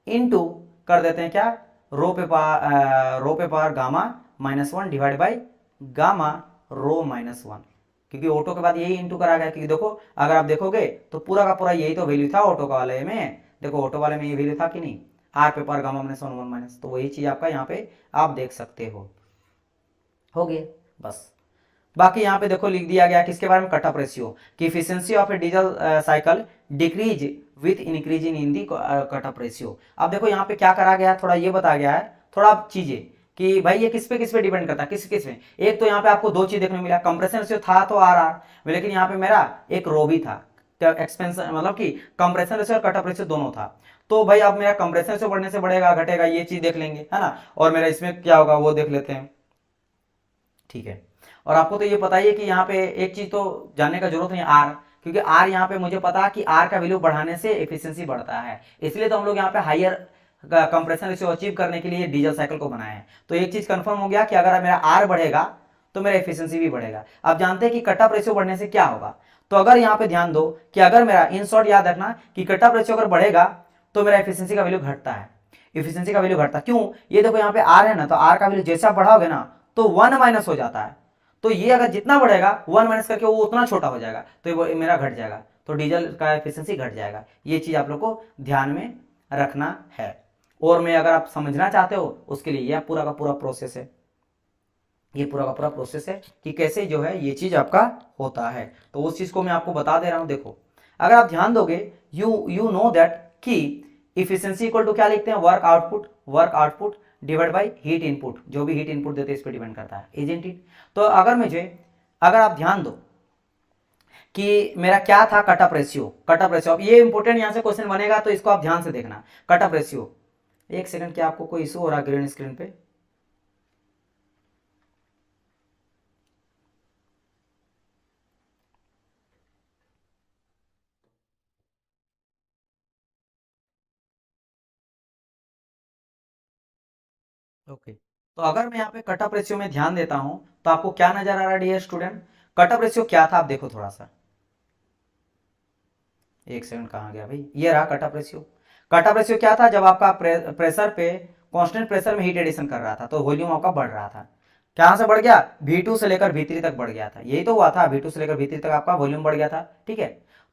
into कर देते हैं क्या, रो पे power gamma -1 divide by gamma rho -1, क्योंकि ऑटो के बाद यही इंटू करा गया। क्योंकि देखो अगर आप देखोगे तो पूरा का पूरा यही तो वैल्यू था ऑटो का वाले में, देखो ऑटो वाले में ये वैल्यू था कि नहीं, आर पे पावर गामा -1 1 माइनस, तो वही चीज आपका यहाँ पे आप देख सकते हो गया बस। बाकी यहाँ पे देखो लिख दिया गया किसके बारे में, कट ऑफ रेशियो की efficiency of A diesel cycle decrease with increase in the cut off ratio. अब देखो यहाँ पे क्या करा गया, थोड़ा ये बताया गया है, थोड़ा चीजें कि भाई ये किस पे डिपेंड करता है, किस में। एक तो यहाँ पे आपको दो चीज देखने मिला, कंप्रेशन रेशियो था तो आर, लेकिन यहाँ पे मेरा एक रो भी था, एक्सपेंशन मतलब कि कंप्रेशन रेशियो और कट ऑफ रेशियो दोनों था। तो भाई अब मेरा कंप्रेशन रेशियो बढ़ने से बढ़ेगा घटेगा ये चीज देख लेंगे, है ना, और मेरा इसमें क्या होगा वो देख लेते हैं, ठीक है। और आपको तो ये पता ही है कि यहाँ पे एक चीज तो जानने का जरूरत नहीं, आर, क्योंकि आर यहाँ पे मुझे पता है कि आर का वैल्यू बढ़ाने से एफिशिएंसी बढ़ता है, इसलिए तो हम लोग यहाँ पे हायर कंप्रेशन रेशियो अचीव करने के लिए डीजल साइकिल को बनाए हैं। तो एक चीज कंफर्म हो गया कि अगर मेरा आर बढ़ेगा तो मेरा एफिशिएंसी भी बढ़ेगा। अब जानते हैं कि कट ऑफ रेशियो बढ़ने से क्या होगा, तो अगर यहाँ पे ध्यान दो कि अगर मेरा, इन शॉर्ट याद रखना कि कट ऑफ रेशियो अगर बढ़ेगा तो मेरा एफिशिएंसी का वैल्यू घटता है, एफिशिएंसी का वैल्यू घटता, क्यों, ये देखो यहाँ पे आर है ना, तो आर का वैल्यू जैसा बढ़ाओगे ना तो 1 माइनस हो जाता है, तो ये अगर जितना बढ़ेगा 1 माइनस करके वो उतना छोटा हो जाएगा, तो ये मेरा घट जाएगा, तो डीजल का एफिशिएंसी घट जाएगा। ये चीज आप लोग को ध्यान में रखना है, और मैं अगर आप समझना चाहते हो उसके लिए यह पूरा का पूरा प्रोसेस है, ये पूरा का पूरा प्रोसेस है कि कैसे जो है ये चीज आपका होता है। तो उस चीज को मैं आपको बता दे रहा हूं। देखो अगर आप ध्यान दोगे, यू नो दैट कि इफिशियंसी इक्वल टू क्या लिखते हैं, work output divide by heat input, जो भी हीट इनपुट देते हैं इस पर डिपेंड करता है, इजंट इट। तो अगर आप ध्यान दो कि मेरा क्या था, कट ऑफ रेशियो, अब ये इंपॉर्टेंट यहां से क्वेश्चन बनेगा तो इसको आप ध्यान से देखना, कट ऑफ रेशियो। एक सेकंड, क्या आपको कोई इशू हो रहा है ग्रीन स्क्रीन पे, ओके। तो अगर मैं यहाँ पे कट ऑफ रेशियो में ध्यान देता हूं तो आपको क्या नजर आ रहा है dear student, cut off ratio क्या था आप देखो थोड़ा सा, एक सेकंड कहाँ गया भाई, ये रहा cut off ratio. Cut off ratio क्या था, जब आपका प्रेशर पे कांस्टेंट प्रेशर में हीट एडिशन कर रहा था तो वॉल्यूम आपका बढ़ रहा था, कहां से बढ़ गया, V2 से लेकर V3 तक बढ़ गया था, यही तो हुआ था, V2 से लेकर V3 तक आपका वॉल्यूम बढ़ गया था, ठीक है।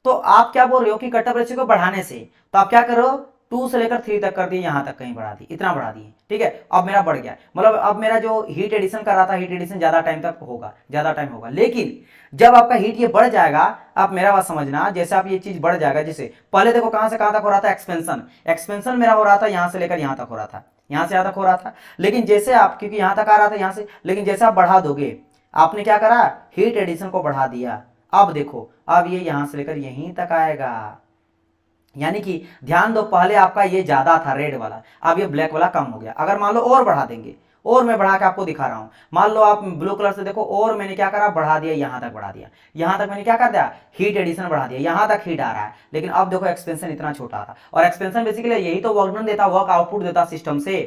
तो आप क्या बोल रहे हो कि कट ऑफ रेशियो को बढ़ाने से, तो आप क्या करो, 2 से लेकर 3 तक कर दिए, यहां तक कहीं बढ़ा दी, इतना बढ़ा दिए, ठीक है। अब मेरा बढ़ गया, मतलब अब मेरा जो हीट एडिशन कर रहा था, हीट एडिशन ज्यादा टाइम होगा, लेकिन जब आपका हीट ये बढ़ जाएगा, आप मेरा बात समझना, जैसे आप ये चीज बढ़ जाएगा, जैसे पहले देखो कहां से कहां तक हो रहा था, एक्सपेंशन मेरा हो रहा था, यहां से लेकर यहां तक हो रहा था, यहां से यहां तक हो रहा था, लेकिन जैसे आप, क्योंकि यहां तक आ रहा था यहां से, लेकिन जैसे आप बढ़ा दोगे, आपने क्या करा, हीट एडिशन को बढ़ा दिया, अब देखो अब ये यहां से लेकर यहीं तक आएगा, यानी कि ध्यान दो, पहले आपका ये ज्यादा था रेड वाला, अब ये ब्लैक वाला कम हो गया। अगर मान लो और बढ़ा देंगे, और मैं बढ़ा के आपको दिखा रहा हूं। मान लो आप ब्लू कलर से देखो, और मैंने क्या करा, बढ़ा दिया, यहां तक बढ़ा दिया, यहां तक मैंने क्या कर दिया, हीट एडिशन बढ़ा दिया, यहां तक हीट आ रहा है। लेकिन अब देखो एक्सपेंशन इतना छोटा था, और एक्सपेंशन बेसिकली यही तो वर्क डन देता, वर्क आउटपुट देता सिस्टम से,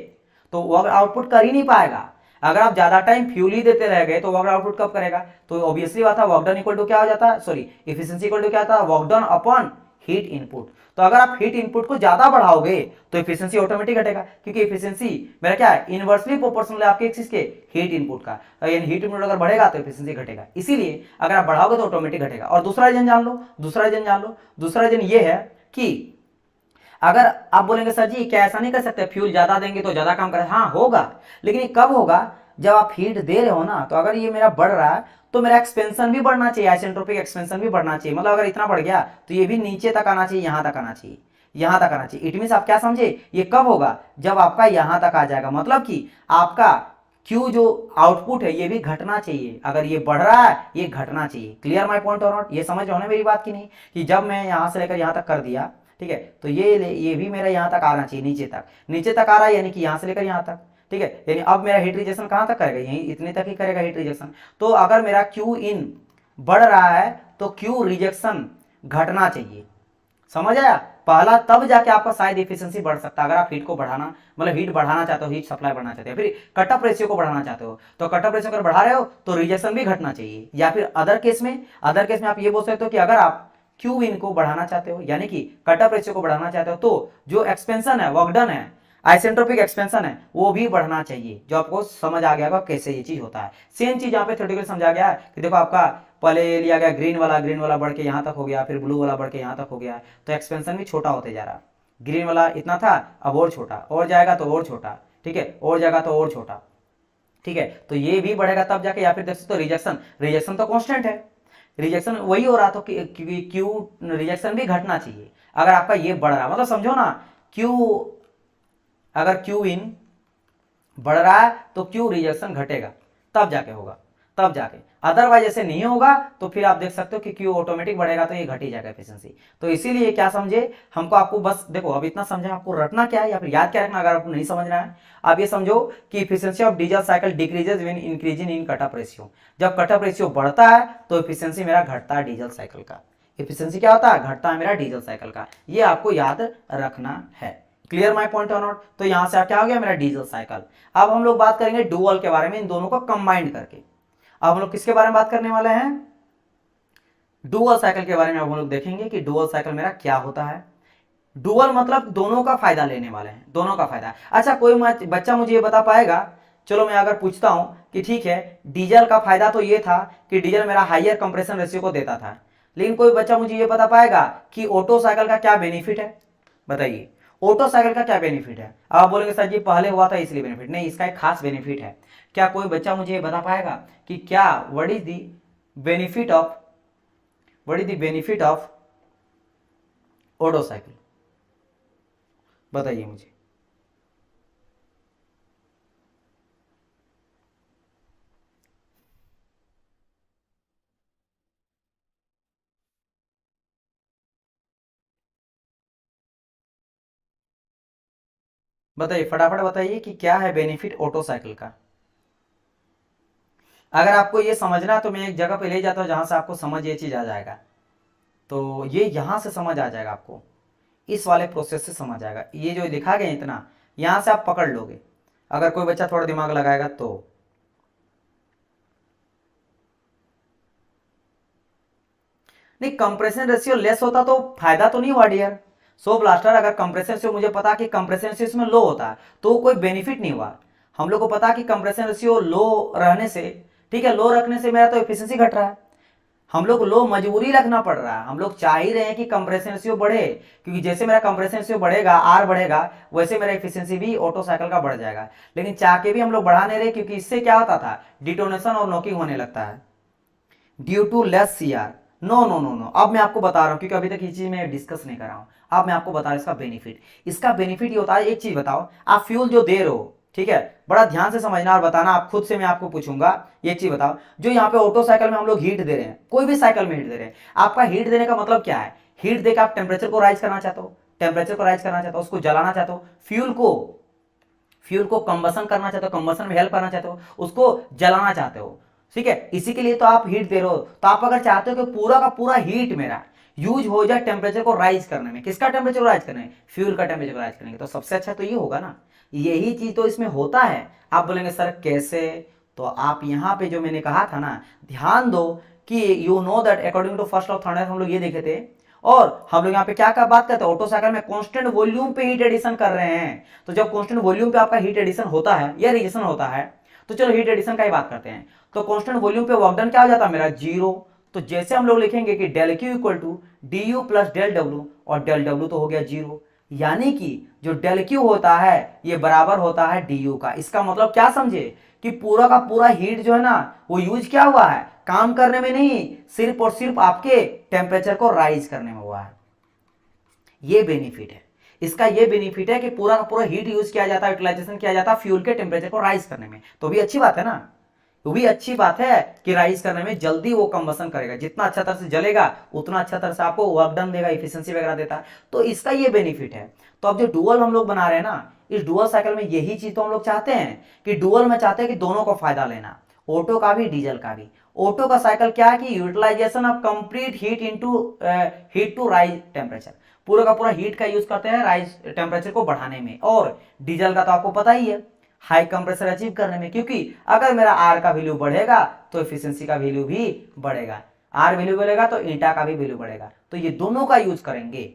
तो वर्क आउटपुट कर ही नहीं पाएगा। अगर आप ज्यादा टाइम फ्यूल ही देते रह गए तो वर्क आउटपुट कब करेगा? तो ऑब्वियसली बात है, वर्क डन इक्वल टू क्या हो जाता है, सॉरी एफिशिएंसी इक्वल टू क्या था, work done upon heat input. तो अगर आप हीट इनपुट को ज्यादा बढ़ाओगे तो एफिशिएंसी ऑटोमेटिक घटेगा, क्योंकि एफिशिएंसी मेरा क्या है, इनवर्सली प्रोपोर्शनल है आपके एक चीज के हीट इनपुट का, यानी हीट इनपुट अगर बढ़ेगा तो एफिशिएंसी घटेगा, इसीलिए अगर आप बढ़ाओगे तो ऑटोमेटिक घटेगा। और दूसरा रीजन जान लो, दूसरा रीजन जान लो, दूसरा रीजन ये है कि अगर आप बोलेंगे सर जी क्या ऐसा नहीं कर सकते, फ्यूल ज्यादा देंगे तो ज्यादा काम करे, हाँ होगा, लेकिन ये कब होगा, जब आप हीट दे रहे हो ना। तो अगर ये मेरा बढ़ रहा है तो मेरा एक्सपेंशन भी बढ़ना चाहिए, आइसेंट्रोपिक एक्सपेंशन भी बढ़ना चाहिए, मतलब अगर इतना बढ़ गया तो ये भी नीचे तक आना चाहिए, यहां तक आना चाहिए, यहां तक आना चाहिए। इट मीन आप क्या समझे, ये कब होगा, जब आपका यहां तक आ जाएगा, मतलब कि आपका क्यू जो आउटपुट है ये भी घटना चाहिए, अगर ये बढ़ रहा है ये घटना चाहिए। क्लियर माई पॉइंट और नॉट? ये समझ रहे हो ना मेरी बात की नहीं, कि जब मैं यहां से लेकर यहां तक कर दिया, ठीक है, तो ये भी मेरा यहां तक आना चाहिए, नीचे तक, नीचे तक आ रहा है, यानी कि यहां से लेकर यहां तक, ठीक है, यानी अब मेरा हीट रिजेक्शन कहां तक करेगा, यही इतने तक ही करेगा हीट रिजेक्शन। तो अगर मेरा क्यू इन बढ़ रहा है तो क्यू रिजेक्शन घटना चाहिए, समझ आया? पहला तब जाके आपका शायद एफिशिएंसी बढ़ सकता है, अगर आप हीट को बढ़ाना, मतलब हीट बढ़ाना चाहते हो, हीट सप्लाई बढ़ाना चाहते हो, फिर कटअप रेशियो को बढ़ाना चाहते हो, तो कटअप रेशियो अगर बढ़ा रहे हो तो रिजेक्शन भी घटना चाहिए। या फिर अदर केस में, अदर केस में आप ये बोल सकते हो कि अगर आप क्यू इन को बढ़ाना चाहते हो, यानी कि कटअप रेशियो को बढ़ाना चाहते हो, तो जो एक्सपेंशन है, वर्क डन है, आइसेंट्रोपिक एक्सपेंशन है, वो भी बढ़ना चाहिए। जो आपको समझ आ गया कैसे ये चीज होता है। सेम चीज यहाँ पे थ्योरेटिकली समझा गया है कि देखो आपका पहले ये लिया गया ग्रीन वाला, ग्रीन वाला बढ़ के यहाँ तक हो गया, फिर ब्लू वाला बढ़ के यहाँ तक हो गया, तो एक्सपेंशन भी छोटा होते जा रहा। ग्रीन वाला इतना था, अब और छोटा, और जाएगा तो और छोटा, ठीक है, और जाएगा तो और छोटा, ठीक है, तो ये भी बढ़ेगा तब जाके। या फिर देख सकते हो रिजेक्शन, रिजेक्शन तो कांस्टेंट है, रिजेक्शन वही हो रहा, तो क्यू रिजेक्शन भी घटना चाहिए अगर आपका ये बढ़ रहा, मतलब समझो ना, क्यू अगर क्यू इन बढ़ रहा है तो क्यू रिजेक्शन घटेगा, तब जाके होगा, तब जाके, अदरवाइज ऐसे नहीं होगा तो फिर आप देख सकते हो कि क्यू ऑटोमेटिक बढ़ेगा तो ये घट ही जाएगा एफिशिएंसी। तो इसीलिए क्या समझे, हमको आपको बस देखो अब इतना समझा, आपको रटना क्या है या फिर याद क्या रखना, अगर आपको नहीं समझना है आप ये समझो कि efficiency of diesel cycle decreases when increasing in cut off ratio. जब कटअप रेशियो बढ़ता है तो एफिशिएंसी मेरा घटता है डीजल साइकिल का, एफिशिएंसी क्या होता है, घटता है मेरा डीजल साइकिल का, ये आपको याद रखना है। क्लियर माई पॉइंट और नॉट? तो यहां से क्या हो गया मेरा डीजल साइकिल। अब हम लोग बात करेंगे डुअल के बारे में, इन दोनों को कंबाइंड करके। अब हम लोग किसके बारे में बात करने वाले हैं, डुअल साइकिल के बारे में। अब हम लोग देखेंगे कि डुअल साइकिल मेरा क्या होता है। डुअल मतलब दोनों का फायदा लेने वाले हैं, दोनों का फायदा। अच्छा कोई बच्चा मुझे ये बता पाएगा, चलो मैं अगर पूछता हूं कि ठीक है डीजल का फायदा तो ये था कि डीजल मेरा हाइयर कंप्रेशन रेशियो को देता था, लेकिन कोई बच्चा मुझे ये बता पाएगा कि ऑटो साइकिल का क्या बेनिफिट है, बताइए ऑटो साइकिल का क्या बेनिफिट है। आप बोलेंगे सर जी पहले हुआ था इसलिए बेनिफिट, नहीं, इसका एक खास बेनिफिट है। क्या कोई बच्चा मुझे ये बता पाएगा कि क्या what is the benefit of, what is the benefit of Otto cycle, बताइए मुझे। बताइए फटाफट बताइए कि क्या है बेनिफिट ऑटो साइकिल का। अगर आपको ये समझना है तो मैं एक जगह पे ले जाता हूं जहां से आपको समझ ये चीज आ जाएगा, तो ये यहां से समझ आ जाएगा आपको, इस वाले प्रोसेस से समझ आएगा, ये जो लिखा गया इतना यहां से आप पकड़ लोगे, अगर कोई बच्चा थोड़ा दिमाग लगाएगा तो। नहीं कंप्रेशन रेशियो लेस होता तो फायदा तो नहीं हुआ डियर। सो ब्लास्टर अगर कंप्रेशन रेशियो, मुझे पता कि कंप्रेशन रेशियो इसमें लो होता है तो कोई बेनिफिट नहीं हुआ। हम लोग को पता कि कंप्रेशन रेशियो लो रहने से, ठीक है, लो रखने से मेरा तो एफिशिएंसी घट रहा है, हम लोग लो मजबूरी रखना पड़ रहा है, हम लोग चाह ही रहे हैं कि कंप्रेशन रेशियो बढ़े, क्योंकि जैसे मेरा कंप्रेशन रेशियो बढ़ेगा, आर बढ़ेगा, वैसे मेरा एफिशिएंसी भी ऑटो साइकिल का बढ़ जाएगा। लेकिन चाह के भी हम लोग बढ़ा नहीं रहे, क्योंकि इससे क्या होता था, डिटोनेशन और नॉकिंग होने लगता है due to less C R. No no no no, अब मैं आपको बता रहा हूं, क्योंकि अभी तक ये चीज मैं डिस्कस नहीं कर रहा हूं, अब मैं आपको बता रहा हूं इसका बेनिफिट। इसका बेनिफिट ये होता है, एक चीज बताओ, आप फ्यूल जो दे रहे हो, ठीक है, बड़ा ध्यान से समझना और बताना, आप खुद से मैं आपको पूछूंगा, ये चीज बताओ, जो यहाँ पे ऑटो साइकिल में हम लोग हीट दे रहे हैं, कोई भी साइकिल में हीट दे रहे हैं, आपका हीट देने का मतलब क्या है, हीट देकर आप टेम्परेचर को राइज करना चाहते हो, टेम्परेचर को राइज करना चाहते हो, उसको जलाना चाहते हो, फ्यूल को कंबसन करना चाहते हो, कंबसन में हेल्प करना चाहते हो, उसको जलाना चाहते हो, ठीक है, इसी के लिए तो आप हीट दे रहे हो। तो आप अगर चाहते हो कि पूरा का पूरा हीट मेरा यूज हो जाए टेम्परेचर को राइज करने में, किसका टेम्परेचर राइज करने में, फ्यूल का टेम्परेचर राइज करने तो सबसे अच्छा तो ये होगा ना, यही चीज तो इसमें होता है। आप बोलेंगे सर कैसे, तो आप यहाँ पे जो मैंने कहा था ना, ध्यान दो कि you know that according to first law of thermodynamics हम लोग ये देखे थे, और हम लोग यहाँ पे क्या बात करते हैं, ऑटो साइकिल में कांस्टेंट वॉल्यूम पे हीट एडिशन कर रहे हैं। तो जब कांस्टेंट वॉल्यूम पे आपका हीट एडिशन होता है या रिजेक्शन होता है, तो चलो हीट एडिशन का ही बात करते हैं। तो कांस्टेंट वॉल्यूम पे वर्क डन क्या हो जाता है मेरा, जीरो। तो जैसे हम लोग लिखेंगे कि del Q equal to D U plus del W, और डेल डब्ल्यू तो हो गया जीरो, यानी कि जो डेल क्यू होता है ये बराबर होता है डी यू का। इसका मतलब क्या समझे कि पूरा का पूरा हीट जो है ना वो यूज क्या हुआ है, काम करने में नहीं, सिर्फ और सिर्फ आपके टेम्परेचर को राइज करने में हुआ है। ये बेनिफिट है इसका, ये बेनिफिट है कि पूरा का पूरा हीट यूज किया जाता है, यूटिलाइजेशन किया जाता है फ्यूल के टेम्परेचर को राइज करने में। तो भी अच्छी बात है ना, तो भी अच्छी बात है कि राइज करने में जल्दी वो कंबसन करेगा, जितना अच्छा तरह से जलेगा उतना अच्छा तरह से आपको वर्क डन देगा, इफिशिएंसी वगैरह देता है। तो इसका ये बेनिफिट है। तो अब जो डुअल हम लोग बना रहे हैं ना, इस डुअल साइकिल में यही चीज तो हम लोग चाहते हैं कि डुअल में चाहते हैं कि दोनों को फायदा लेना, ऑटो का भी डीजल का भी। ऑटो का साइकिल क्या है कि utilization of complete heat into heat to rise temperature, पूरा का पूरा हीट का यूज करते हैं राइज टेम्परेचर को बढ़ाने में। और डीजल का तो आपको पता ही है, हाई कंप्रेसर अचीव करने में, क्योंकि अगर मेरा आर का वैल्यू बढ़ेगा तो एफिशिएंसी का वैल्यू भी बढ़ेगा, आर वैल्यू बढ़ेगा तो ईटा का भी वैल्यू बढ़ेगा। तो ये दोनों का यूज करेंगे,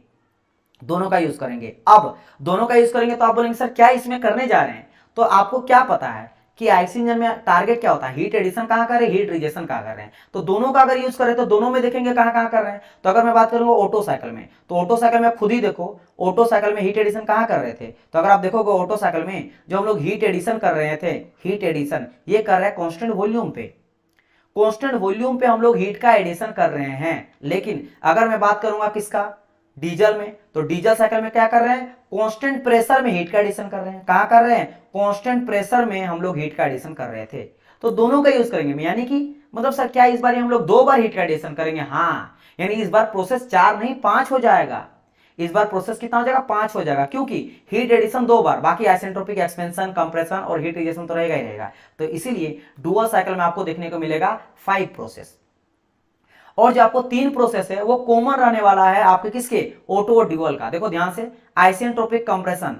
दोनों का यूज करेंगे। अब दोनों का यूज करेंगे तो आप बोलेंगे सर क्या इसमें करने जा रहे हैं, तो आपको क्या पता है कि आईसी इंजन में टारगेट क्या होता है, हीट एडिशन कहां कर रहे हैं, हीट रिजेक्शन कहां कर रहे हैं। तो दोनों का अगर यूज करें तो दोनों में देखेंगे कहां कहां कर रहे हैं। तो अगर मैं बात करूंगा ऑटो साइकिल में, तो ऑटो साइकिल में खुद ही देखो, ऑटो साइकिल में हीट एडिशन कहां कर रहे थे। तो अगर आप देखोगे ऑटो साइकिल में जो हम लोग हीट एडिशन कर रहे थे, हीट एडिशन ये कर रहे हैं कांस्टेंट वॉल्यूम पे, कांस्टेंट वॉल्यूम पे हम लोग हीट का एडिशन कर रहे हैं। लेकिन अगर मैं बात करूंगा किसका, डीजल में, तो डीजल साइकिल में क्या कर रहे हैं, कांस्टेंट प्रेशर में हीट का एडिशन कर रहे हैं। कहां कर रहे हैं, कांस्टेंट प्रेशर में हम लोग हीट का एडिशन कर रहे थे। तो दोनों का यूज करेंगे, यानी कि मतलब सर क्या इस बार हम लोग 2 बार हीट का एडिशन करेंगे, हाँ, यानी इस बार प्रोसेस 4 नहीं 5 हो जाएगा। इस बार प्रोसेस कितना हो जाएगा, 5 हो जाएगा, क्योंकि हीट एडिशन 2 बार, बाकी आइसेंट्रोपिक एक्सपेंशन कंप्रेशन और हीट रिजेक्शन तो रहेगा ही रहेगा। तो इसीलिए डुअल साइकिल में आपको देखने को मिलेगा 5 प्रोसेस, और जो आपको 3 प्रोसेस है वो कॉमन रहने वाला है आपके किसके, ऑटो और ड्यूअल का। देखो ध्यान से, आइसेंट्रोपिक कंप्रेशन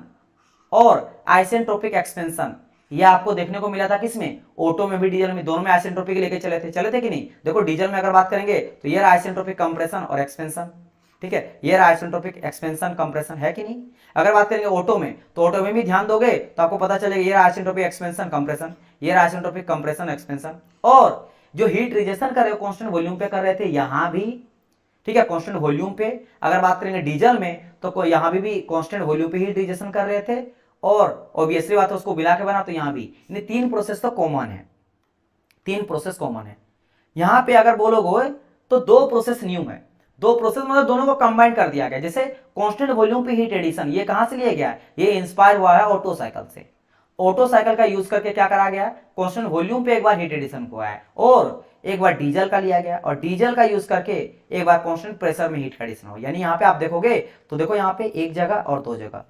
और आइसेंट्रोपिक एक्सपेंशन, ये आपको देखने को मिला था किसमें, ऑटो में भी डीजल में, दोनों में आइसेंट्रोपिक लेके चले थे कि नहीं। देखो डीजल में अगर बात करेंगे तो ये आइसेंट्रोपिक कंप्रेशन और एक्सपेंशन, ठीक है, ये आइसेंट्रोपिक एक्सपेंशन कंप्रेशन है कि नहीं। अगर बात करेंगे ऑटो में, तो ऑटो में भी ध्यान दोगे तो आपको पता चलेगा ये आइसेंट्रोपिक एक्सपेंशन कंप्रेशन, ये आइसेंट्रोपिक कंप्रेशन एक्सपेंशन। और जो हीट रिजेक्शन कर रहे हो कांस्टेंट वॉल्यूम पे कर रहे थे यहां भी, ठीक है, कांस्टेंट वॉल्यूम पे। अगर बात करेंगे डीजल में तो यहां भी कांस्टेंट वॉल्यूम पे हीट रिजेक्शन कर रहे थे, और ऑब्वियसली बात है उसको मिला के बना, तो यहां भी 3 प्रोसेस तो कॉमन है, 3 प्रोसेस कॉमन है। यहां पे अगर बोलोगे तो 2 प्रोसेस न्यू है, 2 प्रोसेस मतलब दोनों को कंबाइन कर दिया गया। जैसे कांस्टेंट वॉल्यूम पे हीट एडिशन, ये कहां से लिया गया, ये इंस्पायर हुआ है ऑटो साइकिल से। ऑटो साइकिल का यूज करके क्या करा गया, कांस्टेंट वॉल्यूम पे एक बार हीट एडिशन को है, और एक बार डीजल का लिया गया, और डीजल का यूज करके एक बार कांस्टेंट प्रेशर में हीट का एडिशन हो। यानी यहाँ पे आप देखोगे तो देखो यहाँ पे एक जगह और 2 जगह,